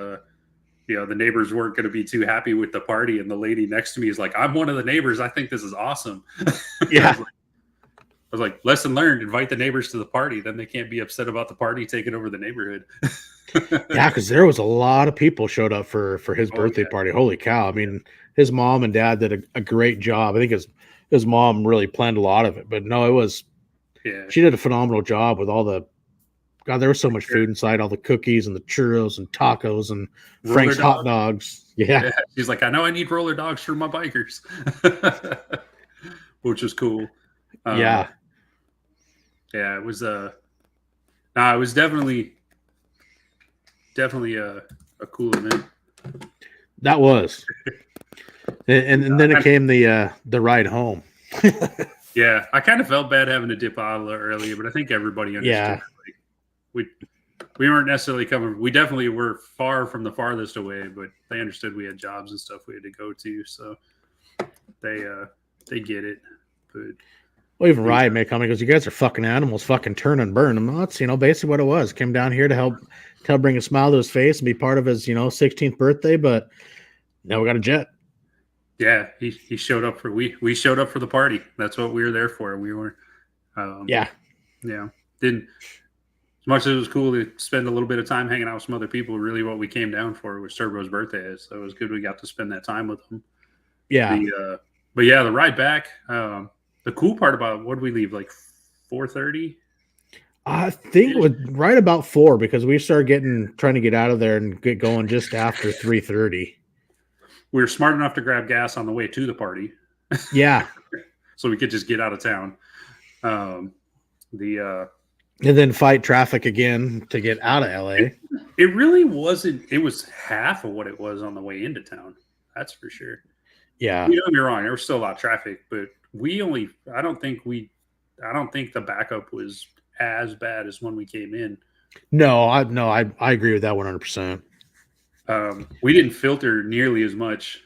the neighbors weren't going to be too happy with the party, and the lady next to me is like, "I'm one of the neighbors. I think this is awesome." Yeah. I was like, lesson learned: invite the neighbors to the party, then they can't be upset about the party taking over the neighborhood. Yeah, because there was a lot of people showed up for his birthday party. Holy cow! I mean, his mom and dad did a great job. I think his mom really planned a lot of it, but no, it was. Yeah, she did a phenomenal job with all the. God, there was so much food inside, all the cookies and the churros and tacos and Frank's hot dogs. Yeah. She's like, I know I need roller dogs for my bikers, which was cool. Yeah, it was it was definitely a cool event. That was, and then it came the ride home. Yeah, I kind of felt bad having to dip out a little earlier, but I think everybody understood. Yeah. Like, we weren't necessarily coming. We definitely were far from the farthest away, but they understood we had jobs and stuff we had to go to, so they get it. But well, even Ryan may come because you guys are fucking animals, fucking turn and burn. And that's basically what it was. Came down here to help bring a smile to his face and be part of his 16th birthday, but now we got a jet. Yeah, he showed up for we showed up for the party. That's what we were there for. We were didn't, as much as it was cool to spend a little bit of time hanging out with some other people, really what we came down for was Turbo's birthday. So it was good we got to spend that time with him. Yeah. But yeah, the ride back, the cool part about, what did we leave, like 4:30? I think it was right about 4 because we started trying to get out of there and get going just after 3:30. We were smart enough to grab gas on the way to the party. Yeah. So we could just get out of town. And then fight traffic again to get out of LA. It really wasn't. It was half of what it was on the way into town. That's for sure. Yeah. Don't get me wrong. There was still a lot of traffic, but I don't think the backup was as bad as when we came in. No, I agree with that 100%. We didn't filter nearly as much.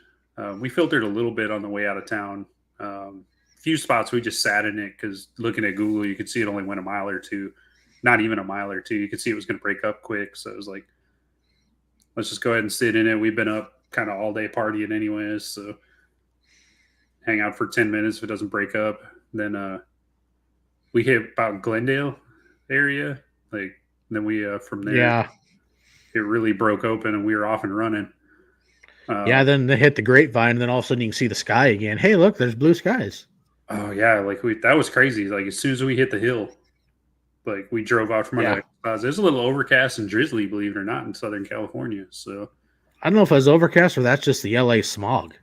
We filtered a little bit on the way out of town. A few spots we just sat in it because looking at Google, you could see it only went a mile or two. Not even a mile or two. You could see it was going to break up quick. So it was like, let's just go ahead and sit in it. We've been up kind of all day partying anyways. So hang out for 10 minutes if it doesn't break up. Then we hit about Glendale area. Then we from there, it really broke open and we were off and running. Then they hit the grapevine and then all of a sudden you can see the sky again. Hey, look, there's blue skies. Oh yeah, that was crazy. Like as soon as we hit the hill, like we drove out from under the clouds. It was a little overcast and drizzly, believe it or not, in Southern California. So I don't know if it was overcast or that's just the LA smog.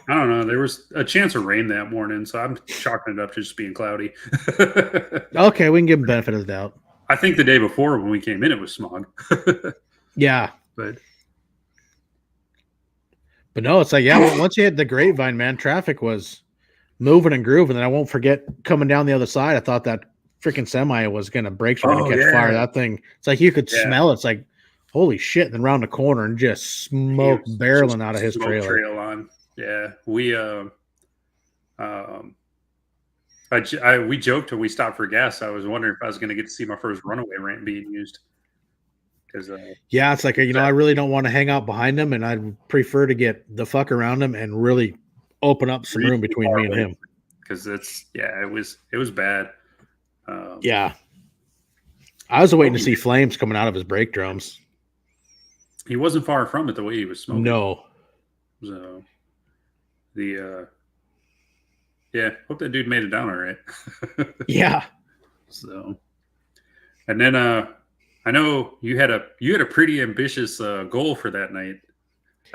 I don't know. There was a chance of rain that morning, so I'm chalking it up to just being cloudy. Okay, we can give them benefit of the doubt. I think the day before when we came in, it was smog. Yeah. But no, it's like, once you hit the grapevine, man, traffic was moving and grooving. And I won't forget coming down the other side. I thought that freaking semi was going to brakes were going to catch fire. That thing, it's like you could smell it. It's like, holy shit. And then round the corner and just smoke barreling out of his trailer. Trail on. Yeah. We joked when we stopped for gas. I was wondering if I was going to get to see my first runaway ramp being used. It's like, I really don't want to hang out behind him, and I'd prefer to get the fuck around him and really open up some room between me and him. Because it was bad. I was waiting to see flames coming out of his brake drums. He wasn't far from it the way he was smoking. No. So hope that dude made it down all right. Yeah. So, and then I know you had a pretty ambitious goal for that night.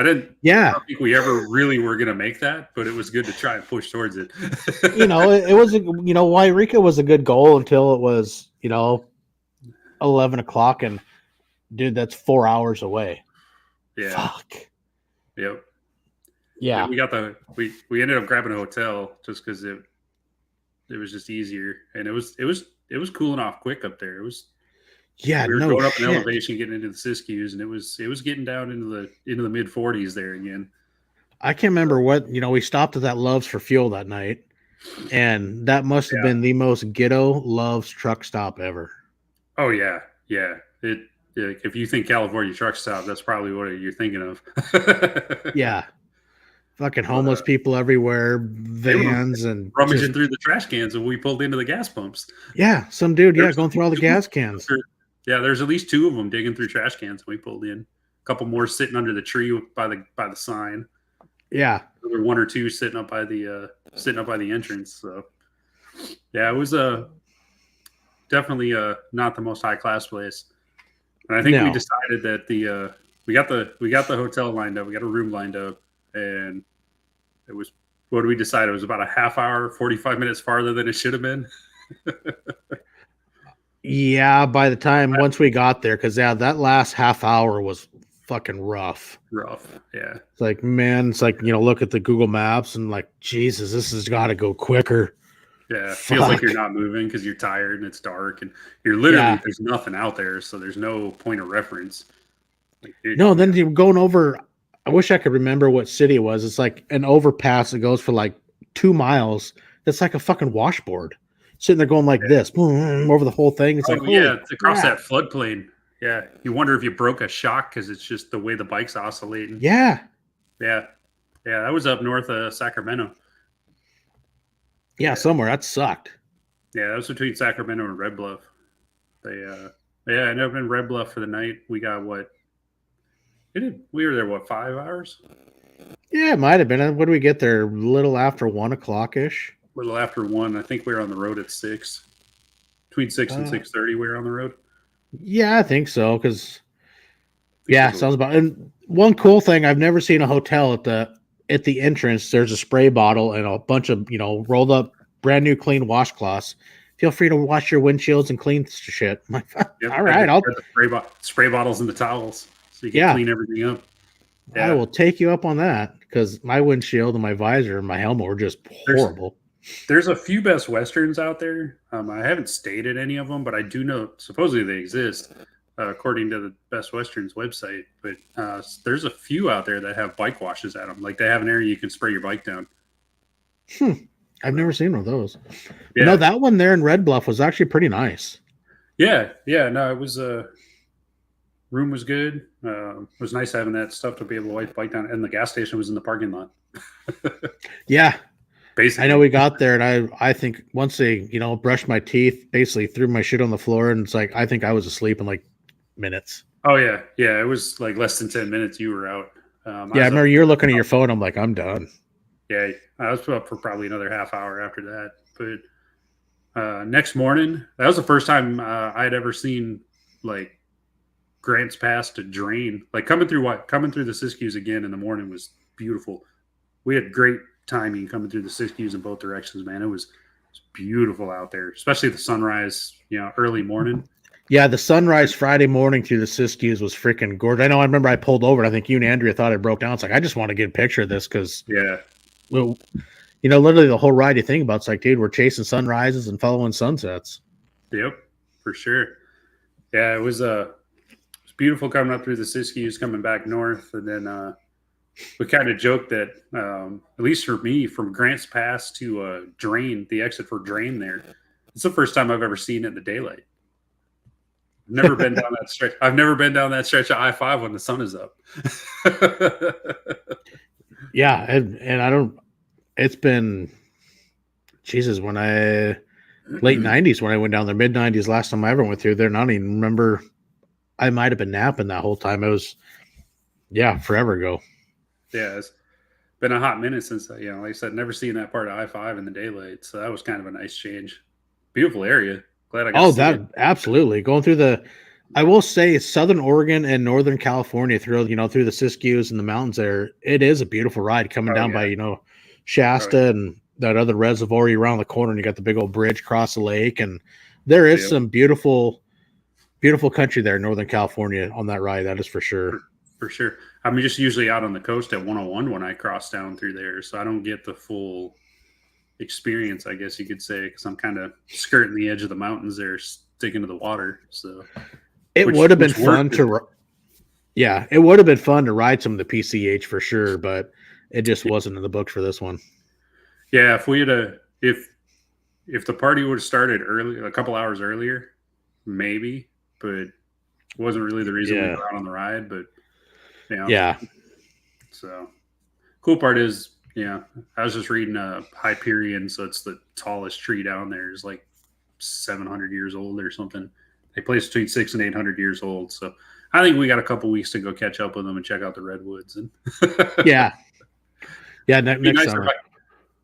I didn't Yeah. think we ever really were going to make that, but it was good to try and push towards it. It was, Wairika was a good goal until it was, 11 o'clock. And dude, that's 4 hours away. Yeah. Fuck. Yep. Yeah. We ended up grabbing a hotel just because it was just easier, and it was cooling off quick up there. It was. Yeah, We were no going up shit. an elevation, getting into the Siskiyous, and it was getting down into the mid 40s there again. I can't remember what, we stopped at that Love's for fuel that night, and that must have been the most ghetto Love's truck stop ever. Oh yeah, yeah. If you think California truck stop, that's probably what you're thinking of. Yeah. Fucking homeless people everywhere, vans and rummaging through the trash cans, and we pulled into the gas pumps. Yeah, some dude, going through all the gas cans. Yeah, there's at least 2 of them digging through trash cans. We pulled in. A couple more sitting under the tree by the sign. Yeah, there were 1 or 2 sitting up by the entrance. So yeah, it was definitely not the most high class place. And I think we decided that we got the hotel lined up, we got a room lined up, and it was, what did we decide? It was about a half hour, 45 minutes farther than it should have been. Yeah, by the time once we got there, because that last half hour was fucking rough. Yeah. It's like, man, look at the Google Maps and like, Jesus, this has got to go quicker. Yeah, it feels like you're not moving because you're tired and it's dark and you're literally there's nothing out there, so there's no point of reference. Then you're going over. I wish I could remember what city it was. It's like an overpass that goes for like 2 miles. That's like a fucking washboard. Sitting there going like this over the whole thing. It's it's across that floodplain. Yeah, you wonder if you broke a shock because it's just the way the bike's oscillating. Yeah. That was up north of Sacramento. Yeah, somewhere that sucked. Yeah, that was between Sacramento and Red Bluff. I ended up in Red Bluff for the night. We got we were there 5 hours? Yeah, it might have been. What did we get there? A little after 1 o'clock ish. A little after 1. I think we were on the road at 6. Between 6 and 6:30, we were on the road. Yeah, I think so. Because sounds about. And one cool thing, I've never seen a hotel at the entrance. There's a spray bottle and a bunch of rolled up brand new clean washcloths. Feel free to wash your windshields and clean shit. I'm like, all right, I'll the spray bottles and the towels so you can clean everything up. Yeah. I will take you up on that because my windshield and my visor and my helmet were just horrible. There's a few Best Westerns out there. I haven't stayed at any of them, but I do know supposedly they exist according to the Best Westerns website. But there's a few out there that have bike washes at them. Like they have an area you can spray your bike down. I've never seen one of those. Yeah. No, that one there in Red Bluff was actually pretty nice. Yeah. No, it was room was good. It was nice having that stuff to be able to wipe bike down, and the gas station was in the parking lot. Yeah. Basically. I know we got there, and I think once they, brushed my teeth, basically threw my shit on the floor, and it's like I think I was asleep in like minutes. Oh yeah. It was like less than 10 minutes you were out. I remember you're looking at your phone. I'm like, I'm done. Yeah, I was up for probably another half hour after that. But next morning, that was the first time I'd ever seen like Grants Pass to drain. Like coming through the Siskiyous again in the morning was beautiful. We had great timing coming through the Siskiyous in both directions, man. It was beautiful out there, especially the sunrise, early morning. Yeah, the sunrise Friday morning through the Siskiyous was freaking gorgeous. I remember I pulled over, and I think you and Andrea thought it broke down. It's like, I just want to get a picture of this because well, literally the whole ride you think about, it's like, dude, we're chasing sunrises and following sunsets. Yep, for sure. Yeah, it was beautiful coming up through the Siskiyous, coming back north, and then we kind of joked that at least for me, from Grants Pass to Drain, the exit for Drain there, it's the first time I've ever seen it in the daylight. Never been down that stretch. I've never been down that stretch of I-5 when the sun is up. Yeah, and I don't. It's been, Jesus, when late 90s when I went down there, mid 90s last time I ever went through there. And I don't even remember. I might have been napping that whole time. It was, forever ago. Yeah, it's been a hot minute since like I said, never seen that part of I-5 in the daylight. So that was kind of a nice change. Beautiful area. Glad I got. Absolutely going through the. I will say Southern Oregon and Northern California through the Siskiyous and the mountains there, it is a beautiful ride coming Oh down yeah. by, Oh Shasta yeah. and that other reservoir around the corner, and you got the big old bridge across the lake. And there is Yep. some beautiful, beautiful country there in Northern California on that ride. That is for sure. For sure. I'm just usually out on the coast at 101 when I cross down through there, so I don't get the full experience, I guess you could say, because I'm kind of skirting the edge of the mountains there, sticking to the water. So, It would have been which fun worked. to, yeah, it would have been fun to ride some of the PCH for sure, but it just wasn't in the books for this one. Yeah, if we had if the party would have started early, a couple hours earlier, maybe, but it wasn't really the reason we Yeah. were out on the ride. But Yeah. so cool part is, I was just reading Hyperion, so it's the tallest tree down there is like 700 years old or something. They place between 600 and 800 years old. So I think we got a couple weeks to go catch up with them and check out the redwoods. And Yeah. Yeah. be Next nice summer.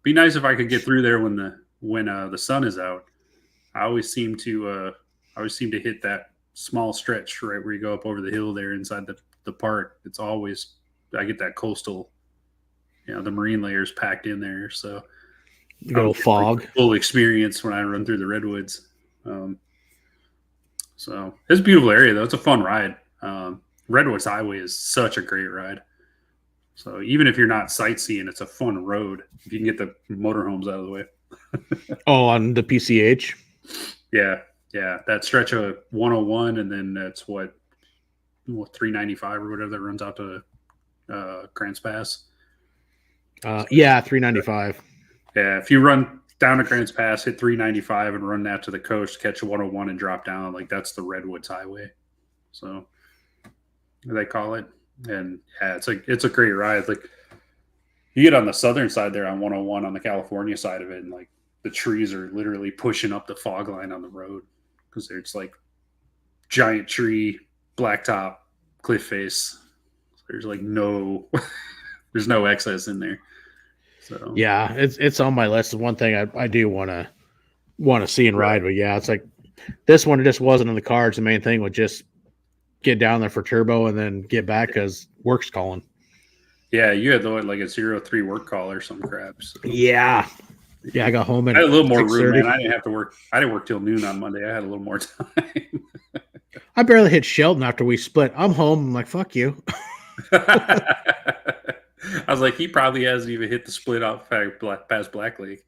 be nice if I could get through there when the sun is out. I always seem to hit that small stretch right where you go up over the hill there inside the park. It's always, I get that coastal, the marine layers packed in there. So Good old fog. like full experience when I run through the redwoods. So it's a beautiful area though. It's a fun ride. Redwoods Highway is such a great ride. So even if you're not sightseeing, it's a fun road if you can get the motorhomes out of the way. Oh, on the PCH. Yeah, that stretch of 101, and then that's what 395 or whatever that runs out to Grants Pass. Yeah, 395. Yeah, if you run down to Grants Pass, hit 395, and run that to the coast, catch 101, and drop down, like that's the Redwoods Highway. So they call it, and yeah, it's a great ride. Like you get on the southern side there on 101 on the California side of it, and like the trees are literally pushing up the fog line on the road because it's like giant tree, blacktop, cliff face. There's like there's no excess in there. So Yeah, it's on my list. It's one thing I do want to see and ride, but yeah, it's like this one. It just wasn't in the cards. The main thing was just get down there for turbo and then get back because work's calling. Yeah, you had like a 03 work call or some crap. So. Yeah, I got home at I had a little more 6:30. room, man. I didn't have to work. I didn't work till noon on Monday. I had a little more time. I barely hit Shelton after we split. I'm home. I'm like, fuck you. I was like, he probably hasn't even hit the split out past Black Lake.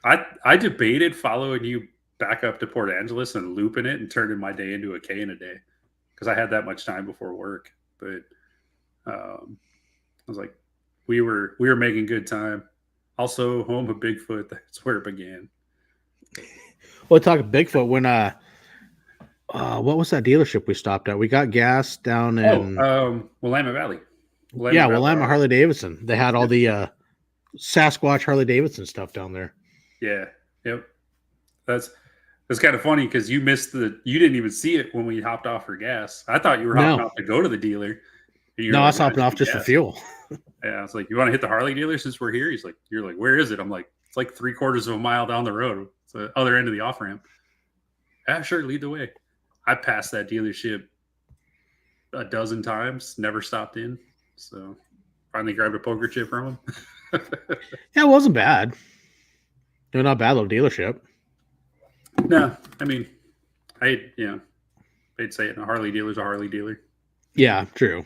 I debated following you back up to Port Angeles and looping it and turning my day into a K in a day because I had that much time before work. But I was like, we were making good time. Also, home of Bigfoot. That's where it began. Well, talking Bigfoot, when what was that dealership we stopped at? We got gas down in Willamette Valley. Willamette Harley-Davidson. They had all the Sasquatch Harley-Davidson stuff down there. Yeah, yep. That's kind of funny because you didn't even see it when we hopped off for gas. I thought you were hopping off to go to the dealer. No, I was hopping off just for fuel. Yeah, it's like, you want to hit the Harley dealer since we're here? You're like, where is it? I'm like, it's like 3/4 of a mile down the road. It's the other end of the off ramp. Yeah, sure, lead the way. I passed that dealership a dozen times, never stopped in. So finally grabbed a poker chip from him. Yeah, it wasn't bad. No, not bad little dealership. No, I mean, they'd say it. A Harley dealer's a Harley dealer. Yeah, true.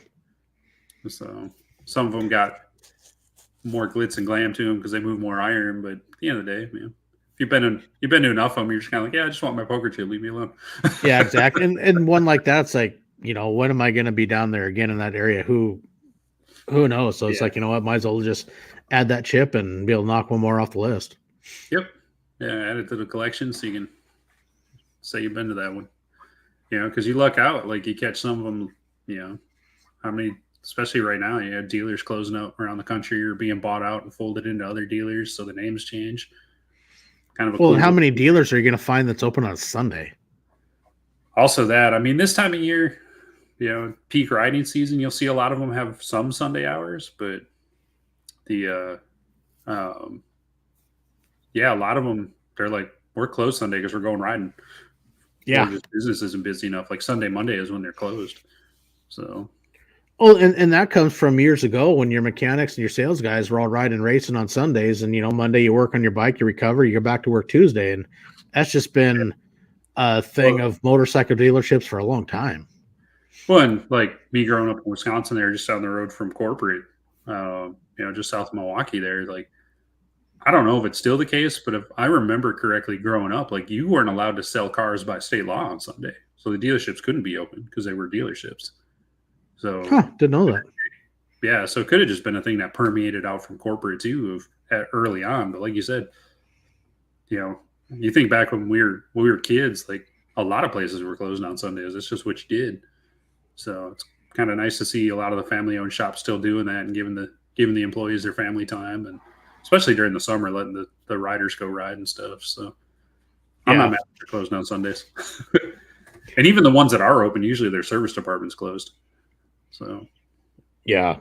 So some of them got more glitz and glam to them because they move more iron. But at the end of the day, man, if you've been to enough of them, you're just kind of like, yeah, I just want my poker chip. Leave me alone. Yeah, exactly. And one like that's like, when am I going to be down there again in that area? Who knows? So it's like, you know what? Might as well just add that chip and be able to knock one more off the list. Yep. Yeah, add it to the collection so you can say you've been to that one. Because you luck out. Like you catch some of them, how many, especially right now, you have dealers closing up around the country or being bought out and folded into other dealers. So the names change. Kind of how many dealers are you going to find that's open on Sunday? Also that, I mean, this time of year, peak riding season, you'll see a lot of them have some Sunday hours, but a lot of them, they're like, we're closed Sunday because we're going riding. or Yeah. just business isn't busy enough. Like Sunday, Monday is when they're closed. So Oh, and that comes from years ago when your mechanics and your sales guys were all riding racing on Sundays, and Monday you work on your bike, you recover, you go back to work Tuesday, and that's just been a thing well, of motorcycle dealerships for a long time. well, and like me growing up in Wisconsin, there, just down the road from corporate, just south of Milwaukee, there, like I don't know if it's still the case, but if I remember correctly, growing up, like you weren't allowed to sell cars by state law on Sunday, so the dealerships couldn't be open because they were dealerships. So Huh, didn't know that. yeah, so it could have just been a thing that permeated out from corporate too, early on. But like you said, you think back when we were kids, like a lot of places were closed on Sundays. That's just what you did. So it's kind of nice to see a lot of the family-owned shops still doing that and giving the employees their family time, and especially during the summer, letting the riders go ride and stuff. So I'm not Yeah. mad at they're closed on Sundays. And even the ones that are open, usually their service department's closed. So Yeah.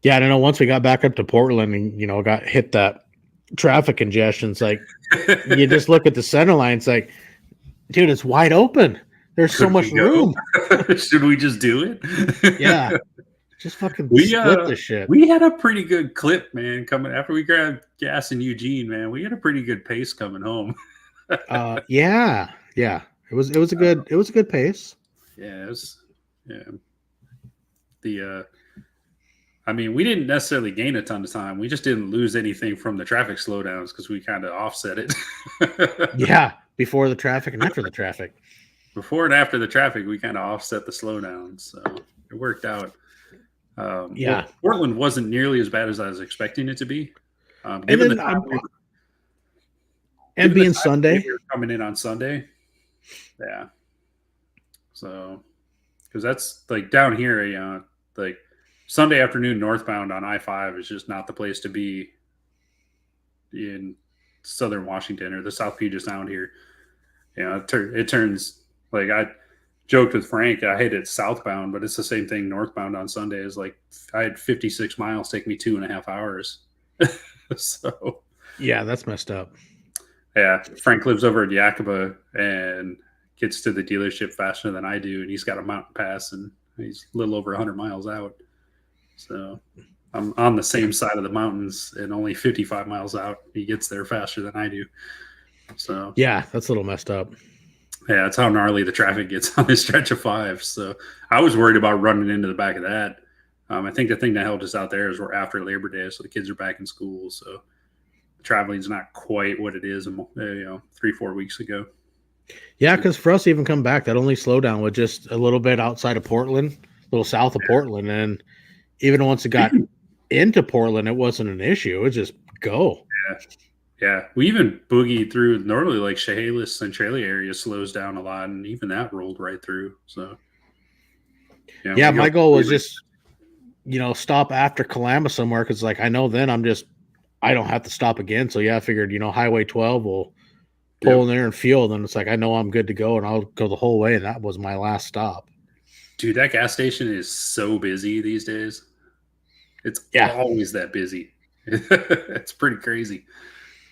Yeah, I don't know. Once we got back up to Portland and, got hit that traffic congestion, it's like you just look at the center line, it's like, dude, it's wide open. There's so could much we go? room. Should we just do it? Yeah. Just fucking we split the shit. we had a pretty good clip, man. Coming after we grabbed gas in Eugene, man, we had a pretty good pace coming home. Yeah. Yeah. It was a good pace. Yeah, yeah. I mean, we didn't necessarily gain a ton of time. We just didn't lose anything from the traffic slowdowns because we kind of offset it. Yeah. Before the traffic and after the traffic. Before and after the traffic, we kind of offset the slowdowns. So it worked out. Yeah. Well, Portland wasn't nearly as bad as I was expecting it to be. And Given then the time and being Sunday, we were coming in on Sunday. Yeah. So, because that's like down here, like Sunday afternoon northbound on I-5 is just not the place to be in southern Washington or the South Puget Sound here. It turns, like I joked with Frank, I hit it southbound, but it's the same thing northbound on Sundays. Like I had 56 miles take me 2.5 hours. So yeah, that's messed up. yeah, Frank lives over at Yakima and gets to the dealership faster than I do, and he's got a mountain pass and he's a little over 100 miles out. So I'm on the same side of the mountains and only 55 miles out. He gets there faster than I do. So yeah, that's a little messed up. Yeah, that's how gnarly the traffic gets on this stretch of 5. So I was worried about running into the back of that. I think the thing that helped us out there is we're after Labor Day, so the kids are back in school. So traveling's not quite what it is, 3-4 weeks ago. Yeah, because for us to even come back, that only slowdown was just a little bit outside of Portland, a little south of Portland. And even once it got into Portland, it wasn't an issue. It was just go. Yeah. We even boogied through. Normally, like Chehalis, Centralia area slows down a lot, and even that rolled right through. So, yeah, my goal was just, stop after Kalama somewhere because, like, I know then I don't have to stop again. So, yeah, I figured, Highway 12 will pull in there and fuel. Then it's like, I know I'm good to go, and I'll go the whole way. And that was my last stop. Dude, that gas station is so busy these days. It's always that busy. It's pretty crazy.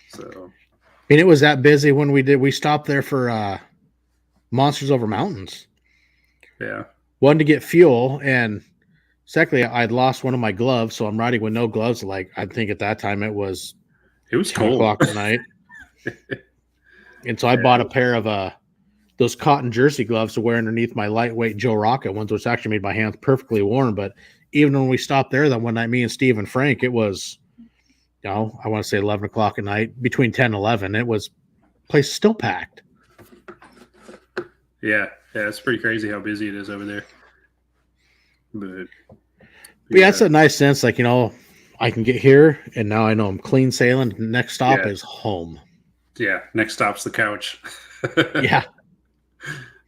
So, and it was that busy when we stopped there for Monsters Over Mountains. Yeah. One, to get fuel, and secondly, I'd lost one of my gloves, so I'm riding with no gloves. Like, I think at that time it was 10 cold. o'clock at night. And so I bought a pair of those cotton jersey gloves to wear underneath my lightweight Joe Rocket ones, which actually made my hands perfectly warm. But even when we stopped there that one night, me and Steve and Frank, it was, I want to say 11 o'clock at night, between 10 and 11. It was, place still packed. Yeah, it's pretty crazy how busy it is over there. But yeah, it's a nice sense. Like, I can get here, and now I know I'm clean sailing. Next stop is home. Yeah, next stop's the couch. Yeah.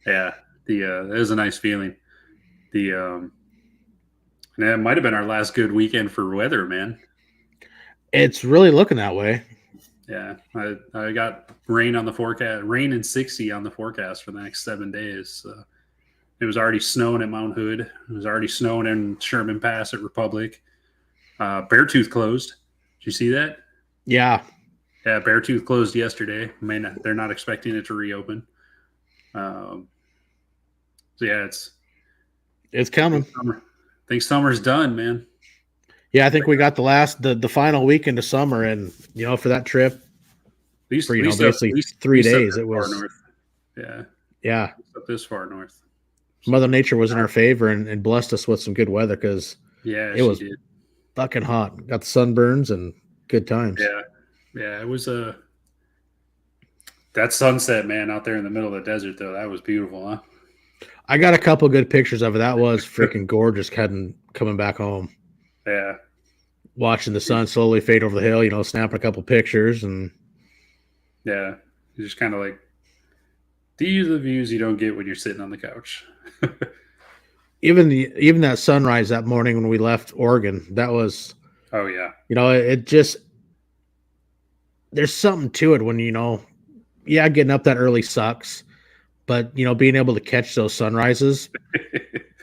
Yeah, it was a nice feeling. And it might have been our last good weekend for weather, man. It's really looking that way. Yeah, I got rain on the forecast, rain and 60 on the forecast for the next 7 days. It was already snowing at Mount Hood. It was already snowing in Sherman Pass at Republic. Beartooth closed. Did you see that? Yeah. Yeah, Beartooth closed yesterday. They're not expecting it to reopen. So yeah, It's coming. I think summer's done, man. Yeah, I think we got the final weekend of summer, and for that trip for basically 3 days, it far was north. Yeah, yeah. up this far north. So, Mother Nature was in our favor and blessed us with some good weather because yeah, it she was did. fucking hot. Got the sunburns and good times. Yeah, it was that sunset, man, out there in the middle of the desert, though. That was beautiful, huh? I got a couple good pictures of it. That was freaking gorgeous. Coming back home, Yeah, watching the sun slowly fade over the hill. Snapping a couple pictures and yeah. You just kind of like these are the views you don't get when you're sitting on the couch. even that sunrise that morning when we left Oregon. That was Oh yeah, it just there's something to it when getting up that early sucks, but being able to catch those sunrises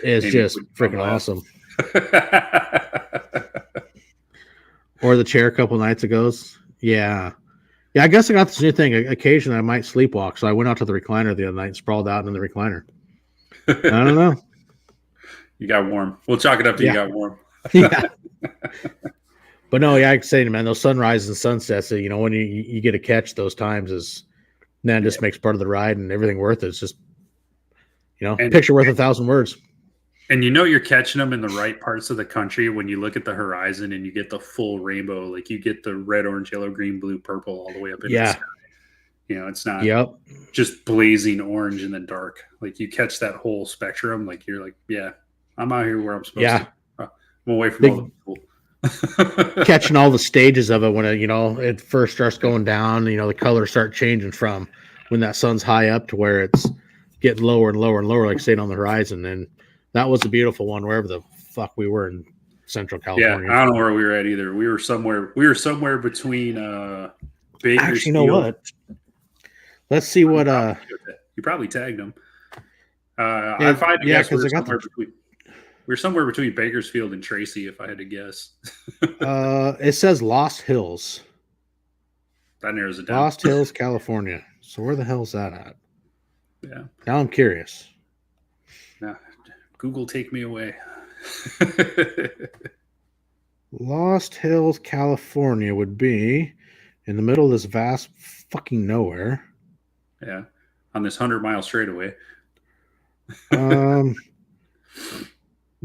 is just freaking awesome. Or the chair a couple nights ago. Yeah, I guess I got this new thing. Occasionally I might sleepwalk, so I went out to the recliner the other night and sprawled out in the recliner. I don't know. You got warm. We'll chalk it up to you got warm. Yeah. But no, I can say, man, those sunrises and sunsets, when you get to catch those times just makes part of the ride and everything worth it. It's just, picture worth 1,000 words. And you're catching them in the right parts of the country when you look at the horizon and you get the full rainbow. Like you get the red, orange, yellow, green, blue, purple all the way up into the sky. It's not just blazing orange and then dark. Like you catch that whole spectrum. Like you're like, yeah, I'm out here where I'm supposed to. I'm away from all the people. Catching all the stages of it when it first starts going down, the colors start changing from when that sun's high up to where it's getting lower and lower and lower, like staying on the horizon. And that was a beautiful one wherever the fuck we were in Central California. Yeah, I don't know where we were at either. We were somewhere between Bakersfield. Actually, you know what? Let's see what you probably tagged them. I find because we're somewhere between Bakersfield and Tracy, if I had to guess. It says Lost Hills. That narrows it down. Lost Hills, California. So where the hell's that at? Yeah. Now I'm curious. Now, Google, take me away. Lost Hills, California would be in the middle of this vast fucking nowhere. Yeah. On this 100-mile straightaway.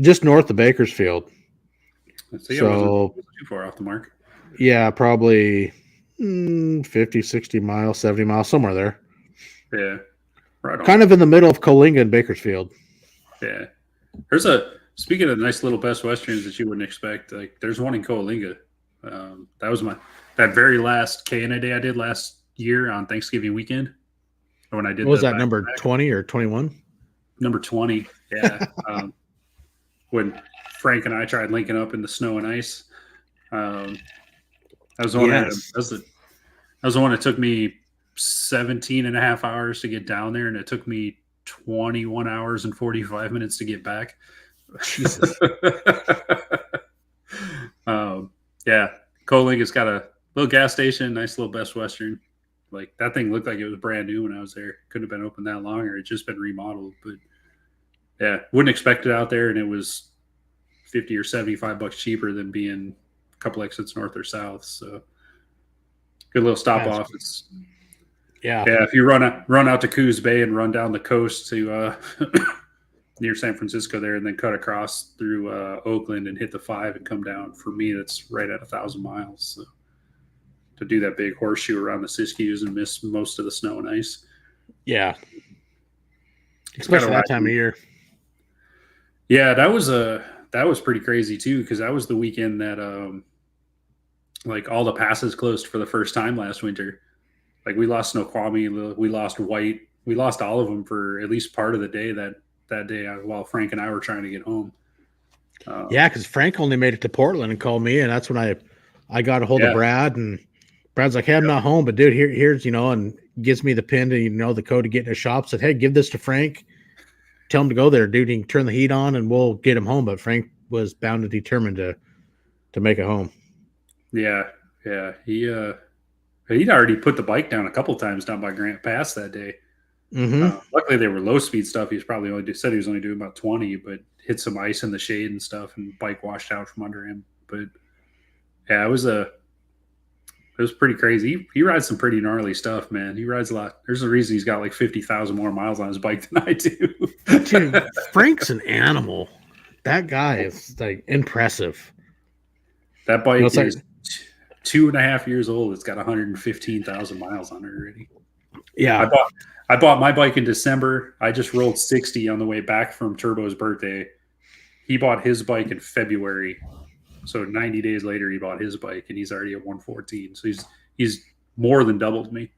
Just north of Bakersfield. So wasn't too far off the mark. Yeah, probably 50, 60 miles, 70 miles, somewhere there. Yeah. Right on. Kind of in the middle of Coalinga and Bakersfield. Yeah. Speaking of nice little Best Westerns that you wouldn't expect, like there's one in Coalinga. That was that very last K&A day I did last year on Thanksgiving weekend. When I did, what was that, number 20 or 21? Number 20. Yeah. When Frank and I tried linking up in the snow and ice. That was the one. Yes. That was the one that took me 17 and a half hours to get down there, and it took me 21 hours and 45 minutes to get back. Jesus. Yeah. Coalinga's got a little gas station, nice little Best Western. Like that thing looked like it was brand new when I was there. Couldn't have been open that long, or it just been remodeled. But yeah, wouldn't expect it out there, and it was $50 or $75 cheaper than being a couple exits north or south. So good little stop off. It's yeah. If you run out to Coos Bay and run down the coast to near San Francisco there, and then cut across through Oakland and hit the 5 and come down. For me, that's right at 1,000 miles. So to do that big horseshoe around the Siskiyous and miss most of the snow and ice. Yeah. Especially that time of year. Yeah, that was pretty crazy too, because that was the weekend that like all the passes closed for the first time last winter. Like we lost Snoqualmie, we lost White, we lost all of them for at least part of the day that day while Frank and I were trying to get home. Yeah, because Frank only made it to Portland and called me, and that's when I got a hold of Brad, and Brad's like, "Hey, I'm not home, but dude, here's and gives me the pin to the code to get in the shop." Said, "Hey, give this to Frank. Tell him to go there, dude. He can turn the heat on, and we'll get him home." But Frank was bound and determined to make it home. Yeah. He'd already put the bike down a couple times down by Grant Pass that day. Mm-hmm. Luckily, they were low speed stuff. He was probably said he was only doing about 20, but hit some ice in the shade and stuff, and bike washed out from under him. But yeah, it was pretty crazy. He rides some pretty gnarly stuff, man. He rides a lot. There's a reason he's got like 50,000 more miles on his bike than I do. Dude, Frank's an animal. That guy is like impressive. That bike is like 2.5 years old. It's got 115,000 miles on it already. Yeah. I bought my bike in December. I just rolled 60 on the way back from Turbo's birthday. He bought his bike in February. So 90 days later, he bought his bike, and he's already at 114. So he's more than doubled me.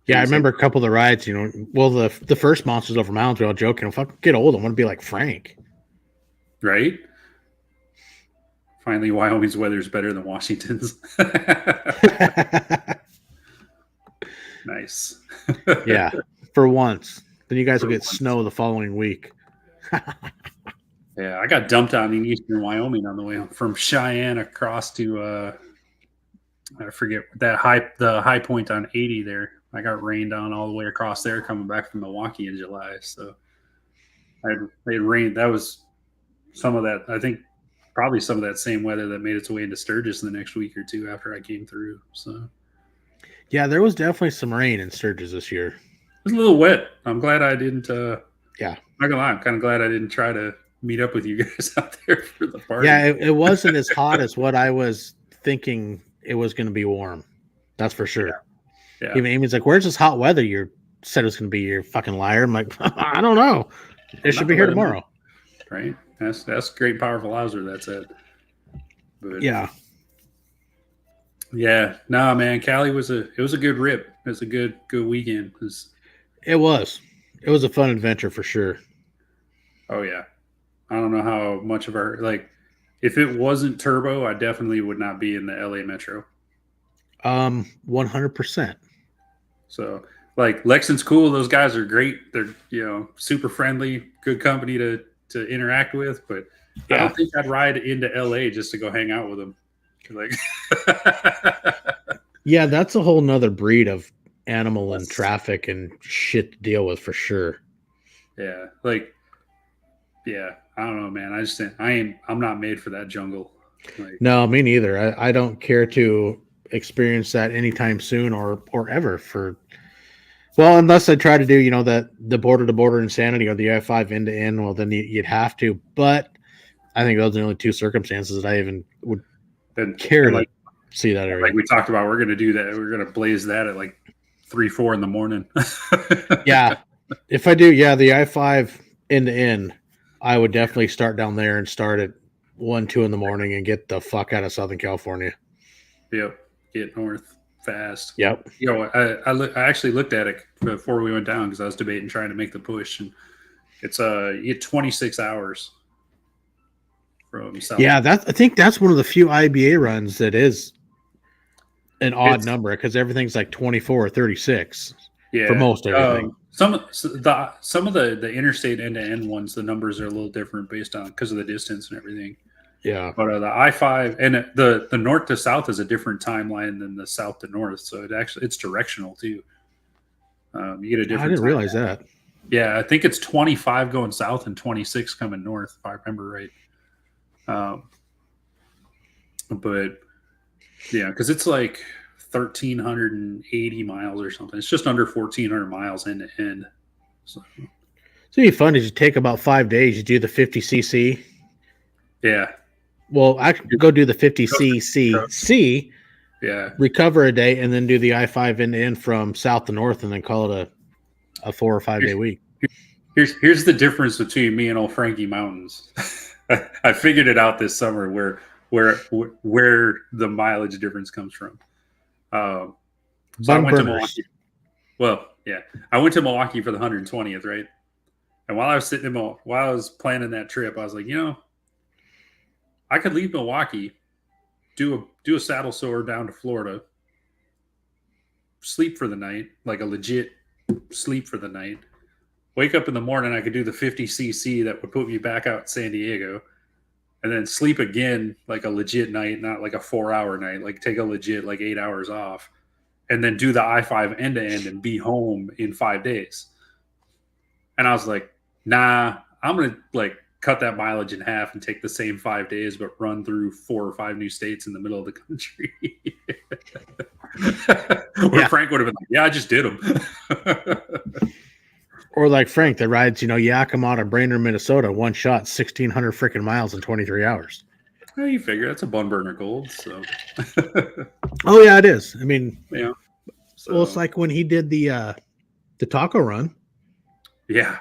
Yeah, I remember a couple of the rides. Well, the first Monsters Over Mountains, we all joking. If I get old, I want to be like Frank. Right? Finally, Wyoming's weather is better than Washington's. Nice. Yeah, for once. Then you guys will get snow the following week. Yeah, I got dumped on in eastern Wyoming on the way from Cheyenne across to I forget the high point on 80 there. I got rained on all the way across there coming back from Milwaukee in July. So it rained. That was some of that. I think probably some of that same weather that made its way into Sturgis in the next week or two after I came through. So yeah, there was definitely some rain in Sturgis this year. It was a little wet. I'm glad I didn't. Yeah, not gonna lie, I'm kind of glad I didn't try to meet up with you guys out there for the party. Yeah, it wasn't as hot as what I was thinking it was going to be warm. That's for sure. Yeah. Even Amy's like, "Where's this hot weather you said it was going to be? You fucking liar." I'm like, I don't know. It should be here tomorrow. Right? That's great, powerful Hauser. That's it. But, yeah. Yeah. Nah, man. Cali was a good rip. It was a good weekend. It was a fun adventure for sure. Oh yeah. I don't know how much of our if it wasn't Turbo, I definitely would not be in the LA Metro. 100%. So Lexington's cool. Those guys are great. They're super friendly, good company to interact with. But yeah. I don't think I'd ride into LA just to go hang out with them. Yeah, that's a whole nother breed of animal and traffic and shit to deal with for sure. Yeah, yeah. I don't know, man. I'm not made for that jungle. No, me neither. I don't care to experience that anytime soon or ever unless I try to do, the border to border insanity or the I-5 end to end. Well, then you'd have to, but I think those are the only two circumstances that I even would care to see that area. Like we talked about, we're going to do that. We're going to blaze that at 3-4 in the morning. Yeah. If I do, the I-5 end to end, I would definitely start down there and start at 1-2 in the morning and get the fuck out of Southern California. Yep. Get north fast. Yep. I actually looked at it before we went down because I was debating trying to make the push, and it's you get 26 hours from South. Yeah, I think that's one of the few IBA runs that is an odd number because everything's 24 or 36. Yeah, for most everything. Some of the interstate end-to-end ones, the numbers are a little different because of the distance and everything. Yeah, but the I-5 and the north to south is a different timeline than the south to north, so it's directional too. You get a different. I didn't realize that. Yeah, I think it's 25 going south and 26 coming north, if I remember right. But yeah, because it's 1,380 miles or something. It's just under 1,400 miles end to end. So it'd be fun. Is you take about 5 days. You do the 50cc. Yeah. Well, I could go do the 50cc. Yeah. Recover a day and then do the I-5 end to end from south to north, and then call it a 4 or 5 day week. Here's the difference between me and old Frankie Mountains. I figured it out this summer where the mileage difference comes from. So I went to Milwaukee. Well, yeah, I went to Milwaukee for the 120th, right? And while I was planning that trip, I was like, I could leave Milwaukee, do a saddle soar down to Florida, sleep for the night, like a legit sleep for the night. Wake up in the morning, I could do the 50cc that would put me back out in San Diego, and then sleep again like a legit night, not like a 4-hour night, take a legit 8 hours off, and then do the I-5 end to end and be home in 5 days. And I was like, nah, I'm going to like cut that mileage in half and take the same 5 days, but run through 4 or 5 new states in the middle of the country. Where Frank would have been like, yeah, I just did them. Or like Frank that rides, Yakima to Brainerd, Minnesota, one shot, 1,600 freaking miles in 23 hours. Well, you figure that's a bun burner gold. So. Oh yeah, it is. I mean, yeah. So. Well, it's like when he did the taco run. Yeah.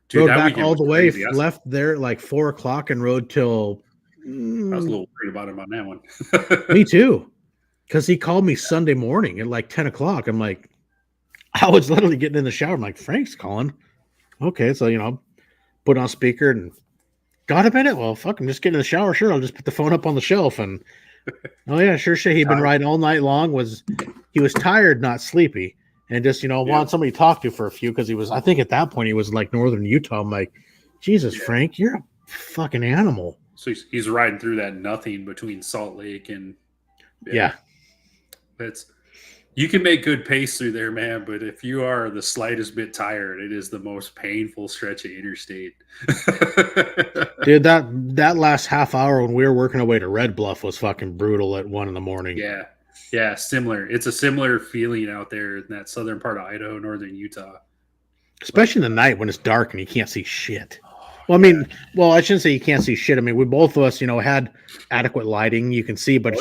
Dude, rode back all the way, left there at like 4 o'clock and rode till. I was a little worried about him on that one. Me too. Because he called me Sunday morning at like 10 o'clock. I'm like, I was literally getting in the shower. I'm like, Frank's calling. Okay, so, put on speaker and got a minute. Well, fuck, I'm just getting in the shower. Sure, I'll just put the phone up on the shelf. And, oh, yeah, sure shit. He'd been riding all night long. He was tired, not sleepy. And just, wanted somebody to talk to for a few because I think at that point he was like northern Utah. I'm like, Jesus, Frank, you're a fucking animal. So he's riding through that nothing between Salt Lake and. Yeah. You can make good pace through there, man, but if you are the slightest bit tired, it is the most painful stretch of interstate. Dude, that last half hour when we were working our way to Red Bluff was fucking brutal at 1 a.m. Yeah, similar. It's a similar feeling out there in that southern part of Idaho, northern Utah. Especially in the night when it's dark and you can't see shit. Well, I mean, I shouldn't say you can't see shit. I mean, we both of us, had adequate lighting you can see, but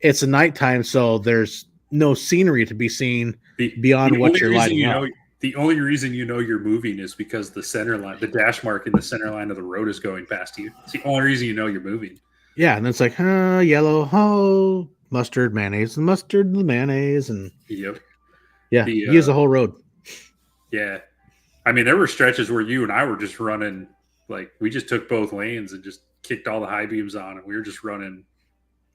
it's a nighttime, so there's no scenery to be seen beyond what you're lighting up. The only reason you're moving is because the center line, the dash mark in the center line of the road is going past you. It's the only reason you're moving. Yeah, and it's like, yellow, mustard, mayonnaise, and mustard, the mayonnaise, and use the whole road. Yeah, I mean, there were stretches where you and I were just running, like we just took both lanes and just kicked all the high beams on, and we were just running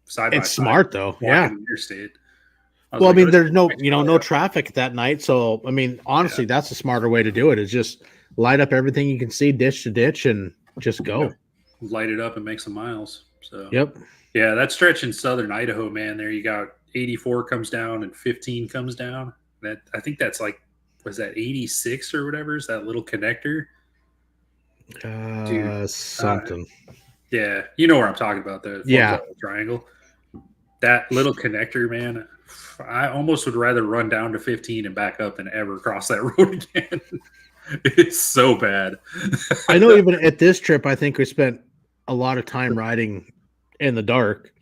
side by side. It's smart though, yeah. Interstate. Well, I mean, there's no traffic that night, so I mean, honestly, that's a smarter way to do it. Is just light up everything you can see, ditch to ditch, and just go. Light it up and make some miles. So yeah, that stretch in southern Idaho, man. There you got 84 comes down and 15 comes down. That I think that's like, was that 86 or whatever? Is that little connector? Something. Yeah, you know where I'm talking about. The triangle. That little connector, man. I almost would rather run down to 15 and back up than ever cross that road again. It's so bad. I know even at this trip, I think we spent a lot of time riding in the dark,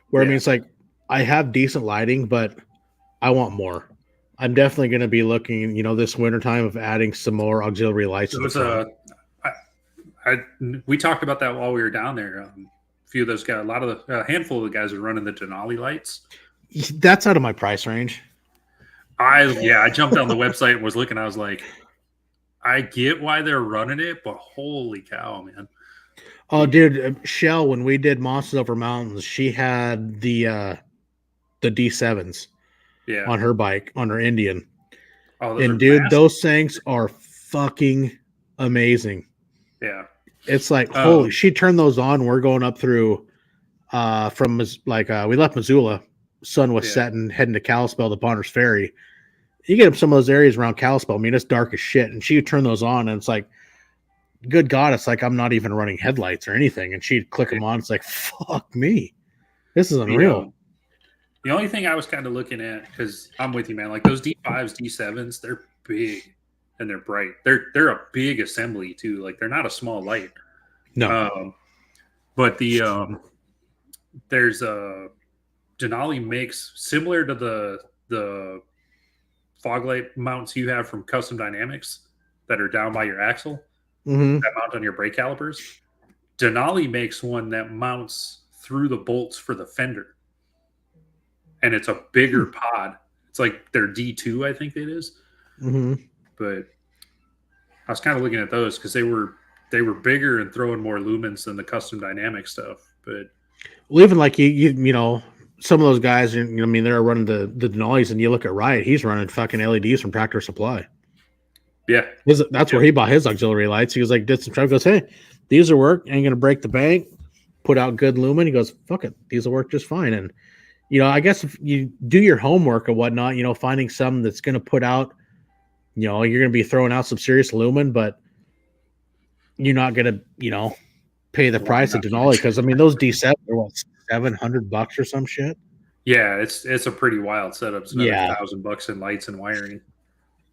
where I mean, it's like I have decent lighting, but I want more. I'm definitely going to be looking, this wintertime of adding some more auxiliary lights. We talked about that while we were down there. A few of those guys, a handful of the guys are running the Denali lights. That's out of my price range. I jumped on the website and was looking. I was like, I get why they're running it, but holy cow, man. Oh, dude, Shell, when we did Monsters Over Mountains, she had the D7s on her bike, on her Indian. Oh, and dude, massive. Those things are fucking amazing. Yeah. It's like, holy, she turned those on. We're going up through from we left Missoula. Sun was setting, heading to Kalispell to Bonners Ferry. You get up some of those areas around Kalispell. I mean, it's dark as shit. And she would turn those on, and it's like, good God, it's like I'm not even running headlights or anything. And she'd click them on. It's like, fuck me. This is unreal. The only thing I was kind of looking at, because I'm with you, man, like those D5s, D7s, they're big and they're bright. They're a big assembly, too. Like, they're not a small light. No. But there's a Denali makes similar to the fog light mounts you have from Custom Dynamics that are down by your axle that mount on your brake calipers. Denali makes one that mounts through the bolts for the fender, and it's a bigger pod. It's like their D2, I think it is. But I was kind of looking at those because they were bigger and throwing more lumens than the Custom Dynamic stuff. But even like you know. Some of those guys, I mean, they're running the Denali's, and you look at Riot, he's running fucking LEDs from Tractor Supply. Yeah. That's where he bought his auxiliary lights. He was like, did some try. He goes, hey, these will work. Ain't going to break the bank. Put out good lumen. He goes, fuck it. These will work just fine. And I guess if you do your homework or whatnot, finding some that's going to put out, you're going to be throwing out some serious lumen, but you're not going to, pay the price of Denali because I mean those D7 are what, $700 or some shit. Yeah, it's a pretty wild setup. It's another Yeah. $1,000 in lights and wiring.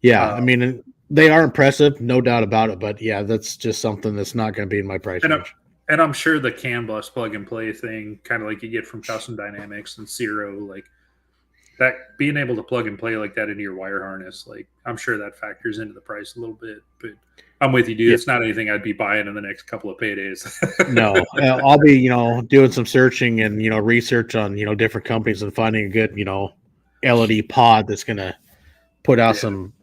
Yeah, I mean they are impressive, no doubt about it. But yeah, that's just something that's not going to be in my price range. And I'm sure the CAN bus plug and play thing, kind of like you get from Custom Dynamics and Zero, like that being able to plug and play like that into your wire harness, like I'm sure that factors into the price a little bit. But I'm with you, dude. It's not anything I'd be buying in the next couple of paydays. No, I'll be, doing some searching and, research on, different companies and finding a good, LED pod that's going to put out some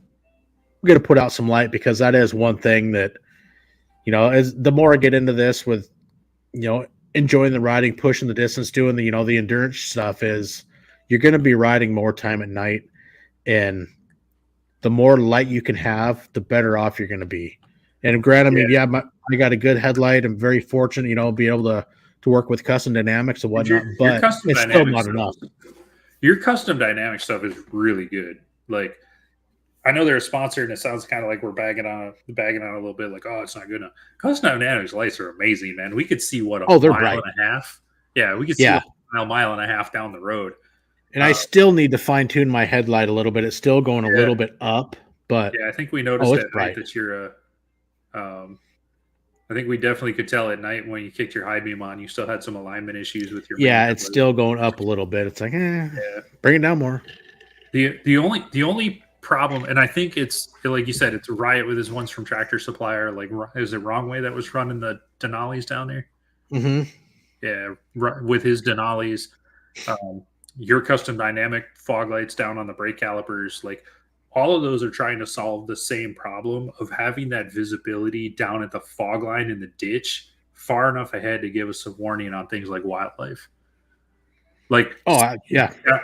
light, because that is one thing that, as the more I get into this with, enjoying the riding, pushing the distance, doing the, the endurance stuff, is you're going to be riding more time at night, and the more light you can have, the better off you're going to be. And granted, I mean, I got a good headlight. I'm very fortunate, be able to work with Custom Dynamics and whatnot, but it's still not enough. Your Custom Dynamic stuff is really good. Like, I know they're a sponsor, and it sounds kind of like we're bagging on a little bit, like, oh, it's not good enough. Custom Dynamics lights are amazing, man. We could see what a mile and a half. Yeah, we could see a mile and a half down the road. And I still need to fine tune my headlight a little bit. It's still going a little bit up, but I think we noticed at night that you're I think we definitely could tell at night when you kicked your high beam on, you still had some alignment issues with your. Yeah, it's still going up a little bit. It's like, bring it down more. The only problem, and I think it's like you said, it's a riot with his ones from Tractor Supplier. Like, is it Wrong Way that was running the Denali's down there? Mm-hmm. Yeah, with his Denali's, your Custom Dynamic fog lights down on the brake calipers, like. All of those are trying to solve the same problem of having that visibility down at the fog line in the ditch far enough ahead to give us some warning on things like wildlife. Like,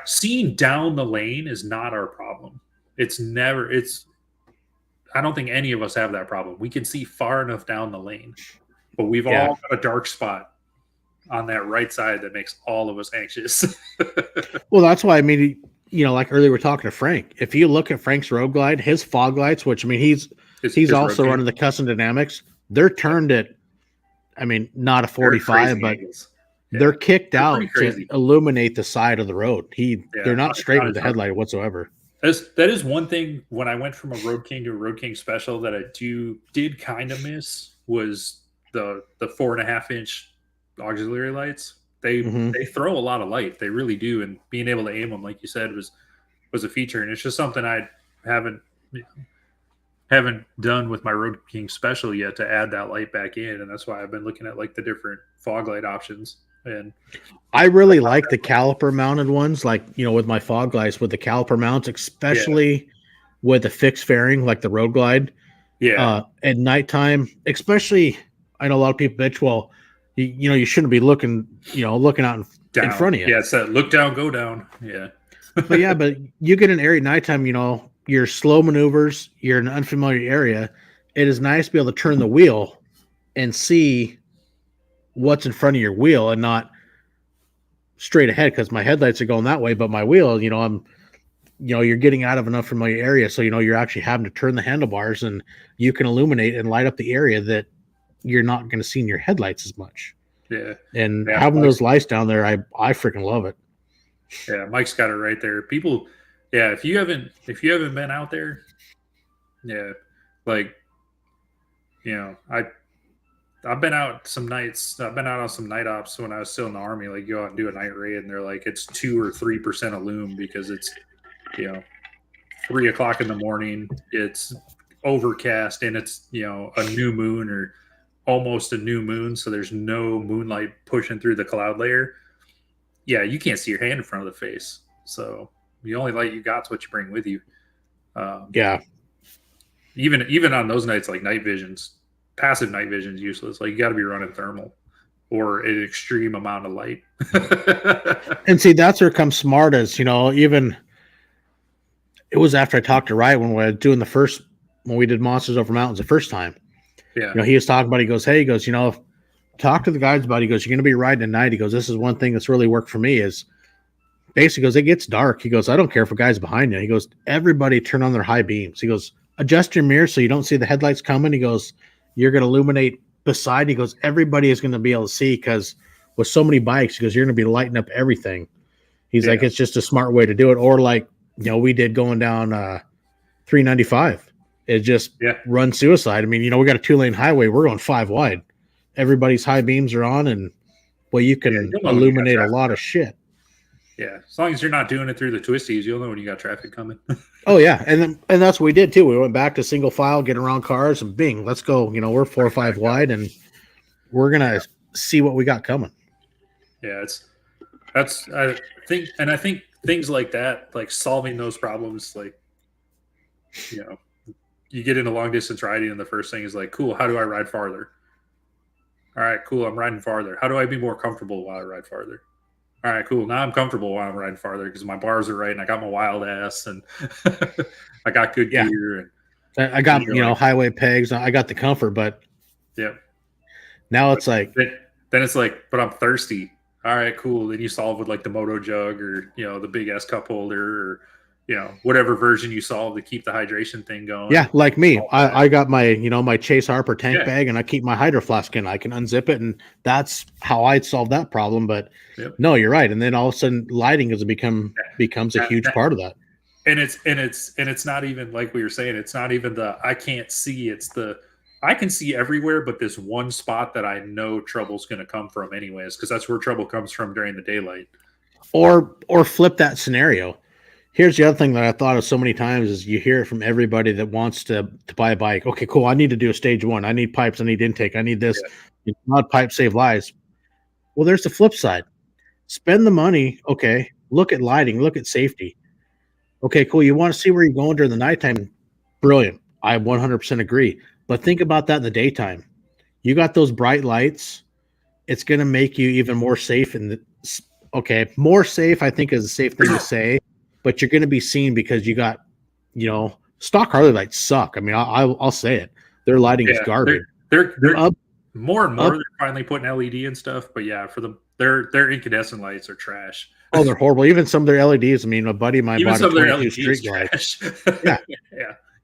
seeing down the lane is not our problem. I don't think any of us have that problem. We can see far enough down the lane, but we've all got a dark spot on that right side that makes all of us anxious. Well, that's why, I mean, like earlier, we're talking to Frank. If you look at Frank's roadglide, his fog lights, which I mean, he's also running the Custom Dynamics. They're turned at, I mean, not a 45, but they're kicked out to illuminate the side of the road. They're not straight with the headlight whatsoever. That is one thing. When I went from a Road King to a Road King Special that I did kind of miss was the 4.5-inch auxiliary lights. They throw a lot of light. They really do. And being able to aim them, like you said, was a feature. And it's just something I haven't done with my Road King Special yet to add that light back in. And that's why I've been looking at like the different fog light options. And I really like the caliper mounted ones, like, with my fog lights with the caliper mounts, especially with the fixed fairing, like the Road Glide. Yeah. At nighttime, especially, I know a lot of people bitch, well, you shouldn't be looking out in front of you. Yeah, it's that look down, go down. Yeah. but you get an area at nighttime, you're slow maneuvers, you're in an unfamiliar area. It is nice to be able to turn the wheel and see what's in front of your wheel and not straight ahead, because my headlights are going that way, but my wheel, you're getting out of an unfamiliar area. So, you're actually having to turn the handlebars, and you can illuminate and light up the area that you're not going to see in your headlights as much. Yeah. And having those lights down there, I freaking love it. Yeah. Mike's got it right there. People. Yeah. If you haven't been out there, like, I've been out some nights. I've been out on some night ops when I was still in the Army, like go out and do a night raid, and they're like, it's 2 or 3% of loom because it's, 3 o'clock in the morning, it's overcast, and it's, a new moon or almost a new moon, so there's no moonlight pushing through the cloud layer. Yeah, you can't see your hand in front of the face, so the only light you got is what you bring with you. Even on those nights, like night vision's passive night vision's useless. Like, you got to be running thermal or an extreme amount of light. And see, that's where it comes smart, as even it was after I talked to Riot when we were doing when we did Monsters Over Mountains the first time. Yeah. He was talking about, he goes, talk to the guys about it. He goes, you're going to be riding at night. He goes, this is one thing that's really worked for me is basically goes, it gets dark. He goes, I don't care if a guy's behind you. He goes, everybody turn on their high beams. He goes, adjust your mirror so you don't see the headlights coming. He goes, you're going to illuminate beside. He goes, everybody is going to be able to see because with so many bikes, he goes, you're going to be lighting up everything. He's like, it's just a smart way to do it. Or like, we did going down 395. It just run suicide. I mean, we got a 2-lane highway. We're going 5 wide. Everybody's high beams are on, and you can illuminate a lot of shit. Yeah, as long as you're not doing it through the twisties, you'll know when you got traffic coming. Oh yeah, and that's what we did too. We went back to single file, get around cars, and bing, let's go. We're 4 or 5 wide, and we're gonna see what we got coming. Yeah, I think things like that, like solving those problems, like you get into long distance riding, and the first thing is like, cool, how do I ride farther? All right, cool, I'm riding farther. How do I be more comfortable while I ride farther? All right, cool. Now I'm comfortable while I'm riding farther because my bars are right and I got my wild ass and I got good gear. And I got, highway pegs. I got the comfort, but now it's like, then it's like, but I'm thirsty. All right, cool. Then you solve with like the Moto Jug or, the big S cup holder or, whatever version you solve to keep the hydration thing going. Yeah. Like me, I got my, my Chase Harper tank bag and I keep my hydro flask in. I can unzip it. And that's how I'd solve that problem. But no, you're right. And then all of a sudden lighting becomes a huge part of that. And it's not even like we were saying, it's not even I can't see, it's I can see everywhere, but this one spot that I know trouble's going to come from anyways, because that's where trouble comes from during the daylight. Or flip that scenario. Here's the other thing that I thought of so many times is you hear it from everybody that wants to buy a bike. Okay, cool. I need to do a stage 1. I need pipes. I need intake. I need this. Not pipe save lives. Well, there's the flip side. Spend the money. Okay. Look at lighting. Look at safety. Okay, cool. You want to see where you're going during the nighttime? Brilliant. I 100% agree. But think about that in the daytime. You got those bright lights. It's going to make you even more safe. More safe, I think, is a safe thing to say. But you're going to be seen because you got, stock Harley lights suck. I mean, I'll say it. Their lighting is garbage. They're more and more. They're finally putting LED and stuff. But yeah, for their incandescent lights are trash. Oh, they're horrible. Even some of their LEDs. I mean, a buddy of mine bought a 22 street light.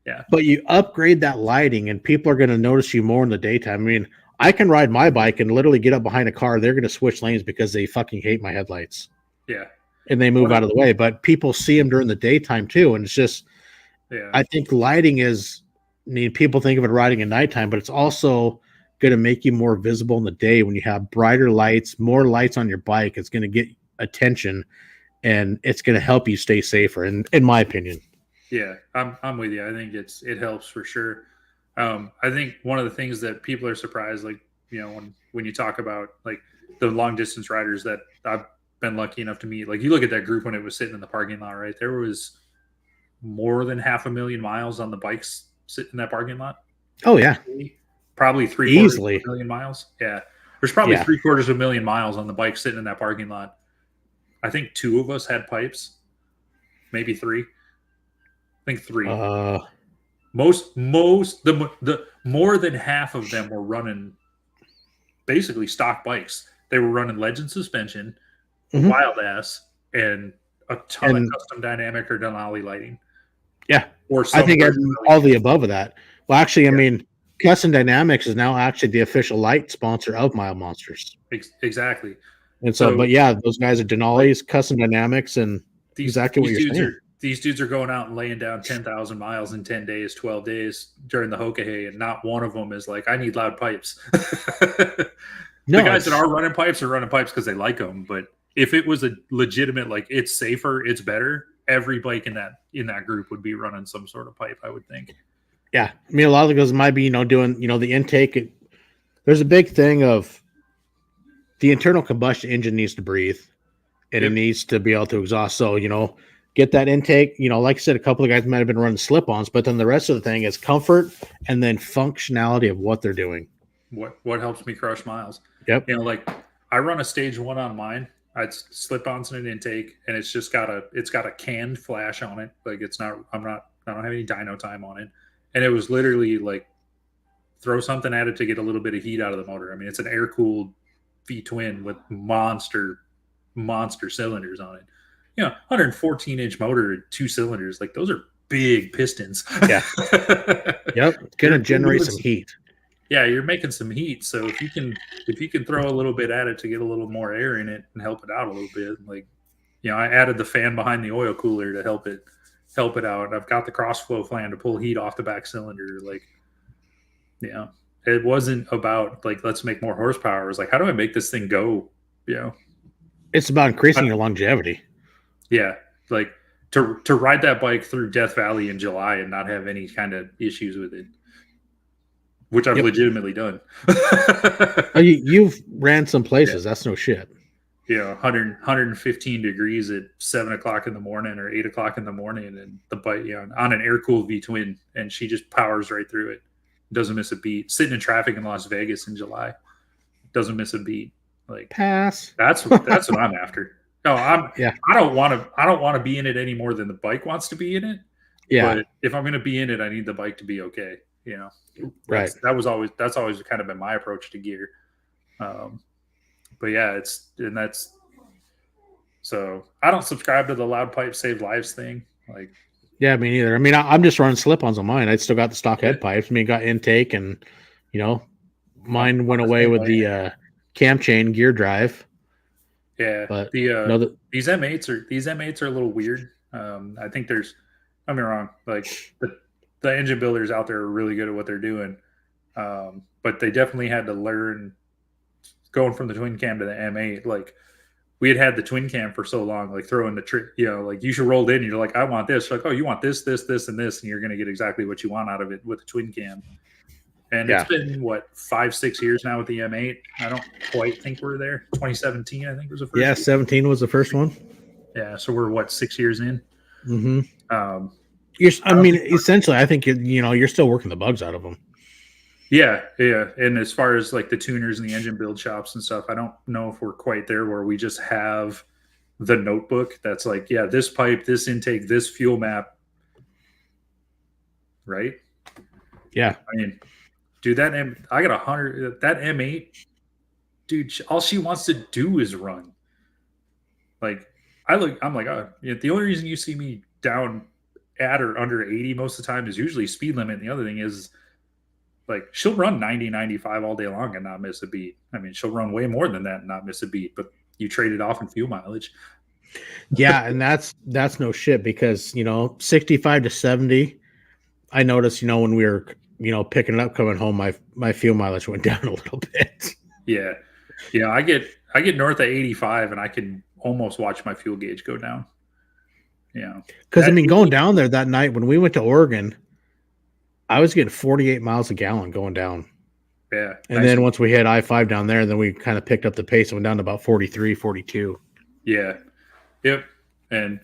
Yeah. But you upgrade that lighting, and people are going to notice you more in the daytime. I mean, I can ride my bike and literally get up behind a car. They're going to switch lanes because they fucking hate my headlights. Yeah. And they move out of the way, but people see them during the daytime too. And it's just, I think lighting people think of it riding at nighttime, but it's also going to make you more visible in the day when you have brighter lights, more lights on your bike. It's going to get attention and it's going to help you stay safer. In my opinion. Yeah, I'm with you. I think it helps for sure. I think one of the things that people are surprised, like, when you talk about like the long distance riders that I've been lucky enough to meet, like you look at that group when it was sitting in the parking lot, right? There was more than 500,000 miles on the bikes sitting in that parking lot. Oh yeah. Probably 750,000 miles. Yeah. There's probably 750,000 miles on the bike sitting in that parking lot. I think 2 of us had pipes, maybe 3. I think 3. The more than half of them were running basically stock bikes. They were running Legend suspension, wild ass, and a ton of custom dynamic or Denali lighting. Yeah, I think all the above of that. Well, actually, I mean, Custom Dynamics is now actually the official light sponsor of Mile Monsters. Exactly. And so, but yeah, those guys are Denali's, Custom Dynamics, and exactly what you're saying. These dudes are going out and laying down 10,000 miles in 10 days, 12 days during the Hokahay, and not one of them is like, I need loud pipes. The guys that are running pipes because they like them. But if it was a legitimate, like, it's safer, it's better, every bike in that group would be running some sort of pipe, I would think. Yeah. I mean, a lot of the guys might be, doing, the intake. There's a big thing of the internal combustion engine needs to breathe and it needs to be able to exhaust. So, get that intake. Like I said, a couple of guys might have been running slip-ons, but then the rest of the thing is comfort and then functionality of what they're doing. What helps me crush miles? Yep. Like I run a stage 1 on mine. I'd slip-ons and an intake, and it's got a canned flash on it. Like I don't have any dyno time on it. And it was literally like throw something at it to get a little bit of heat out of the motor. I mean, it's an air-cooled V-twin with monster cylinders on it. 114-inch motor, 2 cylinders. Like those are big pistons. Yeah. Yep. It's gonna generate some heat. Yeah, you're making some heat. So if you can throw a little bit at it to get a little more air in it and help it out a little bit, like I added the fan behind the oil cooler to help it out. I've got the crossflow fan to pull heat off the back cylinder. Like, it wasn't about like let's make more horsepower. It was like, how do I make this thing go? It's about increasing your longevity. Yeah, like to ride that bike through Death Valley in July and not have any kind of issues with it, which I've legitimately done. You've ran some places. Yeah. That's no shit. 115 degrees at 7 o'clock in the morning or 8 o'clock in the morning, and the bike, on an air-cooled V-twin, and she just powers right through it. Doesn't miss a beat. Sitting in traffic in Las Vegas in July, doesn't miss a beat. Like pass. That's what I'm after. No, I don't want to be in it any more than the bike wants to be in it. Yeah. But if I'm going to be in it, I need the bike to be okay. Right. That's always kind of been my approach to gear. But yeah, so I don't subscribe to the loud pipe save lives thing. Like, yeah, me neither. I mean, I'm just running slip-ons on mine. I still got the stock head pipes. I mean, got intake, and mine went away with the cam chain gear drive. Yeah, but these M8s are a little weird. I think don't get me wrong, like the engine builders out there are really good at what they're doing, but they definitely had to learn going from the twin cam to the M8. Like we had the twin cam for so long, like throwing the trick, like you should roll in. And you're like, I want this. Like, oh, you want this, this, this, and this, and you're going to get exactly what you want out of it with the twin cam. And it's been 5-6 years now with the M8. I don't quite think we're there. 2017, I think was the first. Yeah, 17 was the first one. Yeah, so we're 6 years in. Mm-hmm. Essentially, I think you're still working the bugs out of them. Yeah. And as far as like the tuners and the engine build shops and stuff, I don't know if we're quite there where we just have the notebook that's like, this pipe, this intake, this fuel map, right? Yeah. I mean, dude, I got 100. That M8, dude, all she wants to do is run. Like, I'm like, the only reason you see me down at or under 80 most of the time is usually speed limit. And the other thing is, like, she'll run 90, 95 all day long and not miss a beat. I mean, she'll run way more than that and not miss a beat, but you trade it off in fuel mileage. Yeah, and that's no shit because, 65 to 70, I noticed, when we were, picking it up coming home, my fuel mileage went down a little bit. Yeah. I get north of 85 and I can almost watch my fuel gauge go down. Yeah. Because, going down there that night when we went to Oregon, I was getting 48 miles a gallon going down. Yeah. And then once we hit I-5 down there, then we kind of picked up the pace and went down to about 43, 42. Yeah. Yep. And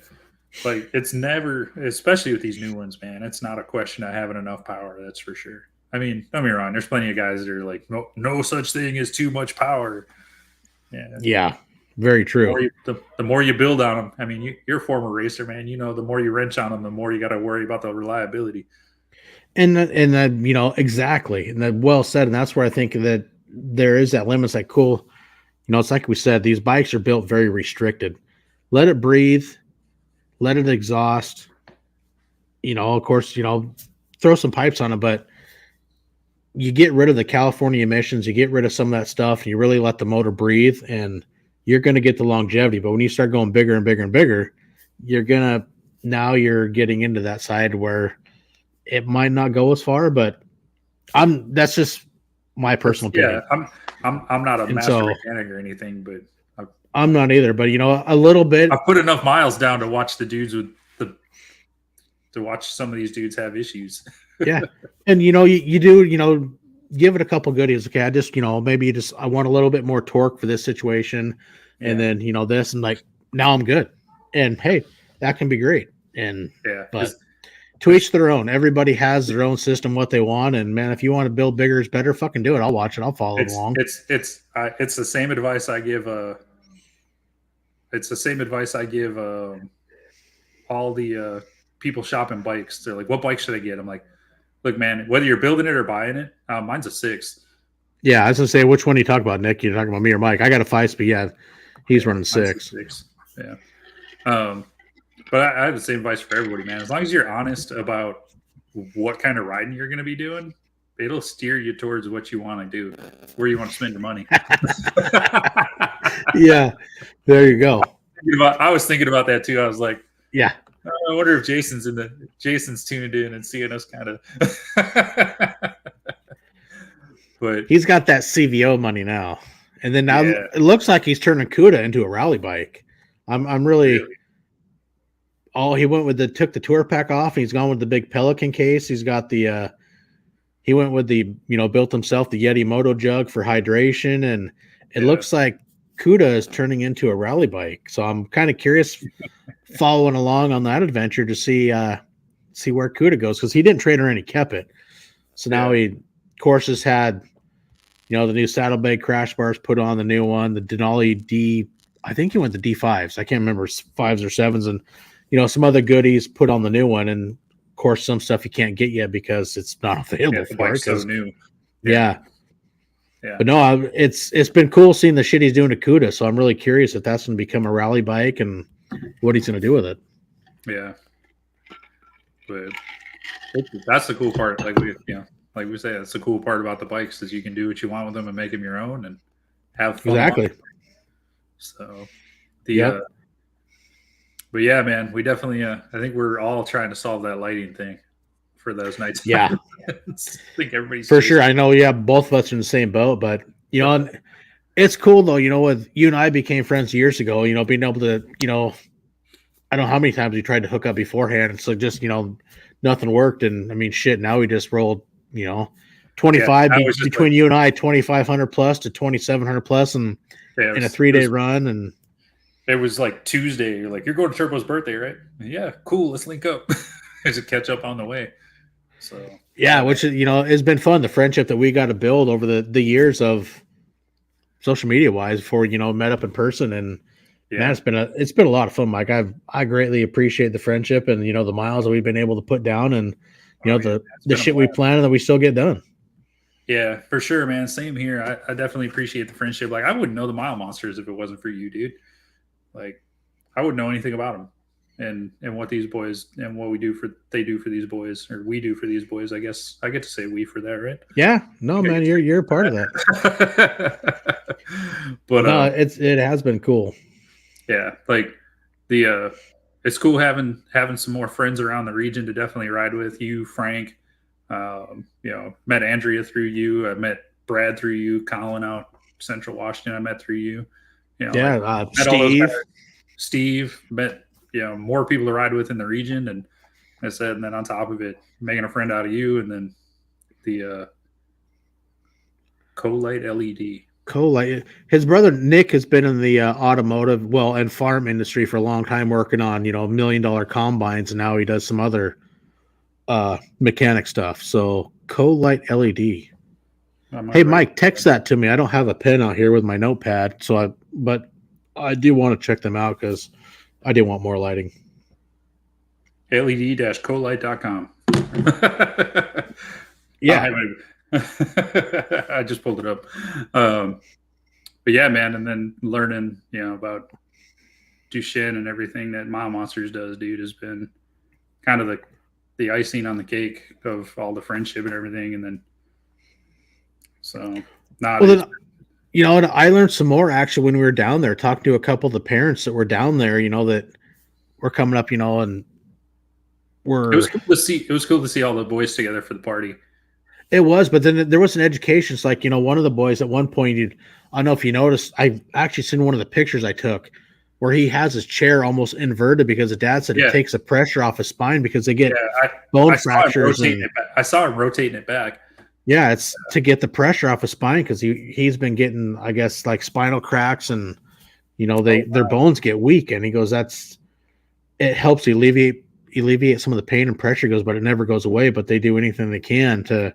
like, it's never, especially with these new ones, man, it's not a question of having enough power. That's for sure. I mean, don't get me wrong. There's plenty of guys that are like, no such thing as too much power. Yeah. Very true. The more you build on them, I mean, you're a former racer, man. The more you wrench on them, the more you got to worry about the reliability. And that, exactly. And that well said. And that's where I think that there is that limit. It's like, cool. It's like we said, these bikes are built very restricted. Let it breathe. Let it exhaust. Of course, throw some pipes on it, but you get rid of the California emissions. You get rid of some of that stuff. And you really let the motor breathe, and you're going to get the longevity. But when you start going bigger and bigger and bigger, you're getting into that side where it might not go as far, but that's just my personal opinion. Yeah, I'm not a master mechanic or anything, but I'm not either. But a little bit. I put enough miles down to watch the dudes to watch some of these dudes have issues. Yeah, and you do give it a couple goodies. Okay, I just maybe I want a little bit more torque for this situation, and then this, and like now I'm good, and hey, that can be great. And but to each their own. Everybody has their own system, what they want. And man, if you want to build bigger is better, fucking do it. I'll watch it. I'll follow along. It's the same advice I give. It's the same advice I give all the people shopping bikes. They're like, "What bike should I get?" I'm like, "Look, man, whether you're building it or buying it, mine's a 6." Yeah, I was gonna say, which one are you talking about, Nick? You're talking about me or Mike? I got a 5-speed. Yeah, he's running 6. Yeah. But I have the same advice for everybody, man. As long as you're honest about what kind of riding you're going to be doing, it'll steer you towards what you want to do, where you want to spend your money. Yeah, there you go. I was thinking about that too. I was like, Yeah, I wonder if Jason's tuned in and seeing us kind of. But he's got that CVO money now, and then now yeah, it looks like he's turning CUDA into a rally bike. I'm really. Oh, he went with took the tour pack off, and he's gone with the big Pelican case. He's got the he went with the built himself the Yeti Moto jug for hydration, and it looks like CUDA is turning into a rally bike. So I'm kind of curious following along on that adventure to see where CUDA goes, because he didn't trade her any kept it. So now he, of course, has had the new saddlebag crash bars put on, the new one, the Denali D. I think he went to D5s. I can't remember 5s or 7s, and some other goodies put on the new one, and of course some stuff you can't get yet because it's not available the for bike's so new. Yeah. But no, it's been cool seeing the shit he's doing to CUDA. So I'm really curious if that's going to become a rally bike and what he's going to do with it. Yeah, but that's the cool part. Like we say, that's the cool part about the bikes is you can do what you want with them and make them your own and have fun. Exactly. So but yeah, man, we definitely. I think we're all trying to solve that lighting thing for those nights. Yeah, I think everybody's for sure. I know. Yeah, both of us are in the same boat, but it's cool though. With you and I became friends years ago. Being able to, I don't know how many times we tried to hook up beforehand. So just nothing worked, and I mean, shit. Now we just rolled, 25 between you and I, 2,500 plus to 2,700 plus, and in a 3-day run and. It was like Tuesday. You're like, you're going to Turbo's birthday, right? Yeah, cool. Let's link up. There's a catch up on the way. So yeah, which it's been fun. The friendship that we got to build over the years of social media wise before met up in person, and man, it's been a lot of fun, Mike. I greatly appreciate the friendship and the miles that we've been able to put down, and the shit we plan and that we still get done. Yeah, for sure, man. Same here. I definitely appreciate the friendship. Like I wouldn't know the Mile Monsters if it wasn't for you, dude. Like I wouldn't know anything about them and what these boys and what they do for these boys, or we do for these boys. I guess I get to say we for that, right? Yeah, no, man, you're a part of that. But no, it has been cool. Yeah, like it's cool having some more friends around the region to definitely ride with. You, Frank, met Andrea through you. I met Brad through you. Colin out Central Washington, I met through you. Steve met more people to ride with in the region, and I said, and then on top of it, making a friend out of you, and then the Co-Lite LED. Co-Lite. His brother Nick has been in the automotive, and farm industry for a long time, working on $1 million combines, and now he does some other mechanic stuff. So Co-Lite LED. Hey, Mike, text that to me. I don't have a pen out here with my notepad, but I do want to check them out because I do want more lighting. LED-colite.com. Yeah. I just pulled it up. But yeah, man, and then learning, about Duchenne and everything that Mile Monsters does, dude, has been kind of the icing on the cake of all the friendship and everything. And then I learned some more actually when we were down there, talking to a couple of the parents that were down there, that were coming up, and it was cool to see all the boys together for the party. It was, but then there was an education. It's like, one of the boys at one point, I don't know if you noticed, I've actually seen one of the pictures I took where he has his chair almost inverted because the dad said it takes the pressure off his spine because they get bone fractures. I saw him rotating it back. Yeah, it's to get the pressure off his spine because he's been getting, I guess, like spinal cracks and, their bones get weak. And he goes, it helps alleviate some of the pain and pressure. He goes, but it never goes away. But they do anything they can to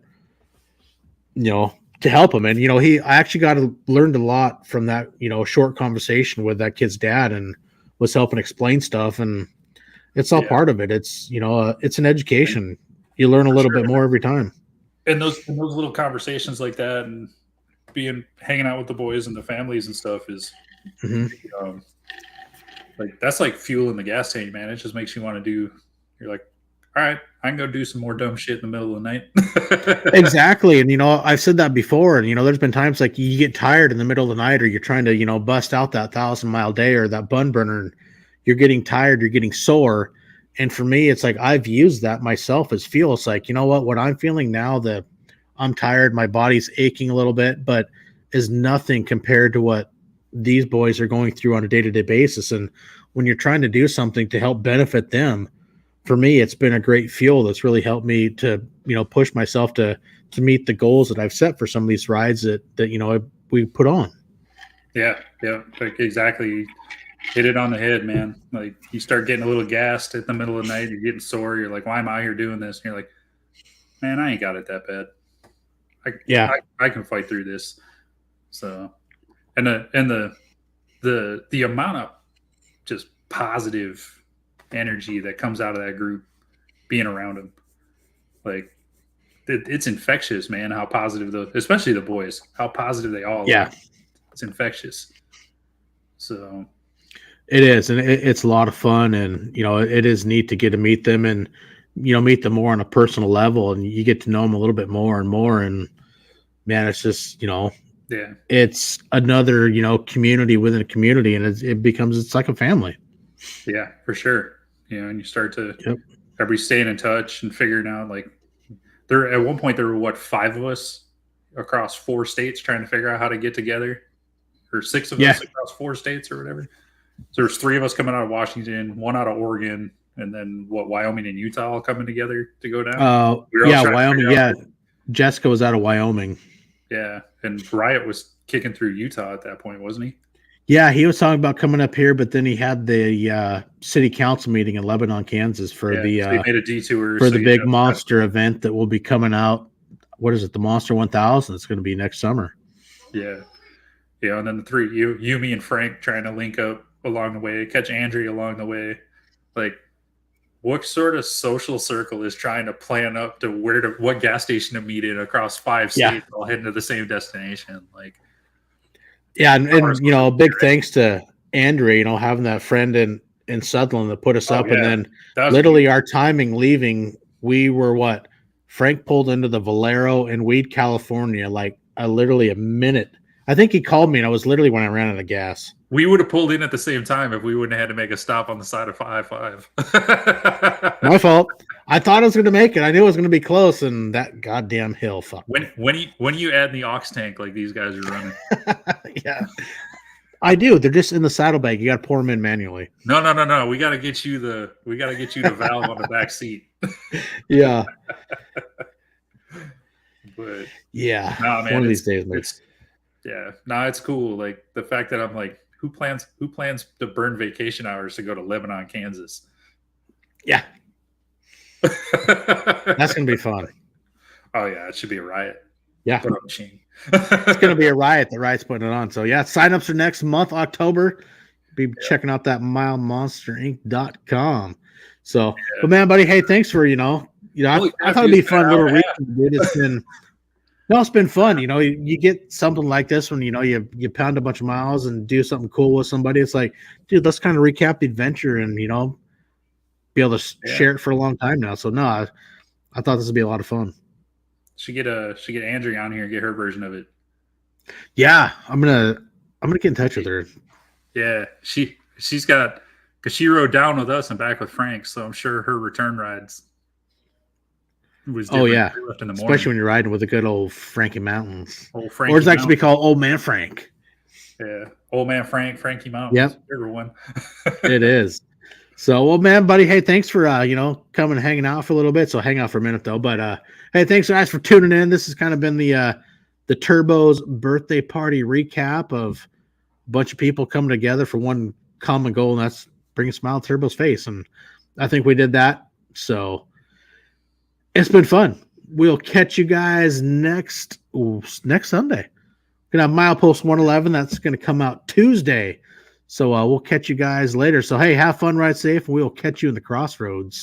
help him. And, I actually learned a lot from that, short conversation with that kid's dad and was helping explain stuff. And it's all part of it. It's, it's an education. You learn a little bit more every time. And those little conversations like that and hanging out with the boys and the families and stuff is, Like that's like fuel in the gas tank, man. It just makes you want to do. You're like, all right, I can go do some more dumb shit in the middle of the night. Exactly. And, I've said that before. And, there's been times like you get tired in the middle of the night or you're trying to, bust out that 1,000-mile day or that bun burner. And you're getting tired, you're getting sore. And for me, it's like I've used that myself as fuel. It's like, what I'm feeling now that I'm tired, my body's aching a little bit, but is nothing compared to what these boys are going through on a day-to-day basis. And when you're trying to do something to help benefit them, for me, it's been a great fuel that's really helped me to, push myself to meet the goals that I've set for some of these rides that we put on. Yeah. Like exactly. Hit it on the head, man. Like you start getting a little gassed at the middle of the night, you're getting sore. You're like, why am I here doing this? And you're like, man, I ain't got it that bad. I can fight through this. So, and the amount of just positive energy that comes out of that group being around them, like it's infectious, man. How positive especially the boys, how positive they all are. It's infectious. So it is, and it's a lot of fun, and it is neat to get to meet them and meet them more on a personal level, and you get to know them a little bit more and more. And man, it's just it's another community within a community, and it's like a family. Yeah, for sure. And you start to everybody staying in touch and figuring out like at one point there were 5 of us across 4 states trying to figure out how to get together, or 6 of us across 4 states or whatever. So there's 3 of us coming out of Washington, 1 out of Oregon, and then Wyoming and Utah all coming together to go down. Wyoming. Yeah, Jessica was out of Wyoming. Yeah, and Riot was kicking through Utah at that point, wasn't he? Yeah, he was talking about coming up here, but then he had the city council meeting in Lebanon, Kansas for so he made a detour for the big monster event that will be coming out. What is it? The Monster 1000. It's going to be next summer. Yeah. And then the 3, you, me, and Frank trying to link up along the way, catch Andrea along the way. Like, what sort of social circle is trying to plan up to what gas station to meet in across 5 states, all heading to the same destination? Like, yeah, and big thanks to Andrea, having that friend in Sutherland that put us up, and then literally our timing leaving, we were Frank pulled into the Valero in Weed, California, like literally a minute. I think he called me, and I was literally when I ran out of gas. We would have pulled in at the same time if we wouldn't have had to make a stop on the side of I-5. My fault. I thought I was going to make it. I knew it was going to be close, and that goddamn hill fucked me. When you add the aux tank like these guys are running. Yeah. I do. They're just in the saddlebag. You got to pour them in manually. No. We got to get you the valve on the back seat. Yeah. But yeah, man, one of these days. It's cool. Like the fact that I'm like, who plans to burn vacation hours to go to Lebanon, Kansas? Yeah. That's going to be fun. Oh yeah, it should be a riot. Yeah. It's going to be a riot. The riot's putting it on. So yeah, signups are next month, October. Be checking out that milemonsterinc.com. So, but man, buddy, hey, thanks for, I thought it'd be fun little reading, dude. It's been fun. You get something like this when, you pound a bunch of miles and do something cool with somebody. It's like, dude, let's kind of recap the adventure and, be able to share it for a long time now. So no, I thought this would be a lot of fun. Should get Andrea on here and get her version of it. Yeah. I'm going to get in touch with her. Yeah. She's got, cause she rode down with us and back with Frank. So I'm sure her return rides was different. Oh yeah, left in the morning. Especially when you're riding with the good old Frankie Mountains. Old Frankie or it's actually be called Old Man Frank. Yeah, Old Man Frank, Frankie Mountains. Yep, everyone. It is. So, well, man, buddy, hey, thanks for coming and hanging out for a little bit. So hang out for a minute though. But hey, thanks guys for tuning in. This has kind of been the Turbo's birthday party recap of a bunch of people coming together for one common goal, and that's bring a smile to Turbo's face. And I think we did that. So it's been fun. We'll catch you guys next Sunday. We're going to have Milepost 111. That's going to come out Tuesday. So we'll catch you guys later. So, hey, have fun, ride safe, and we'll catch you in the crossroads.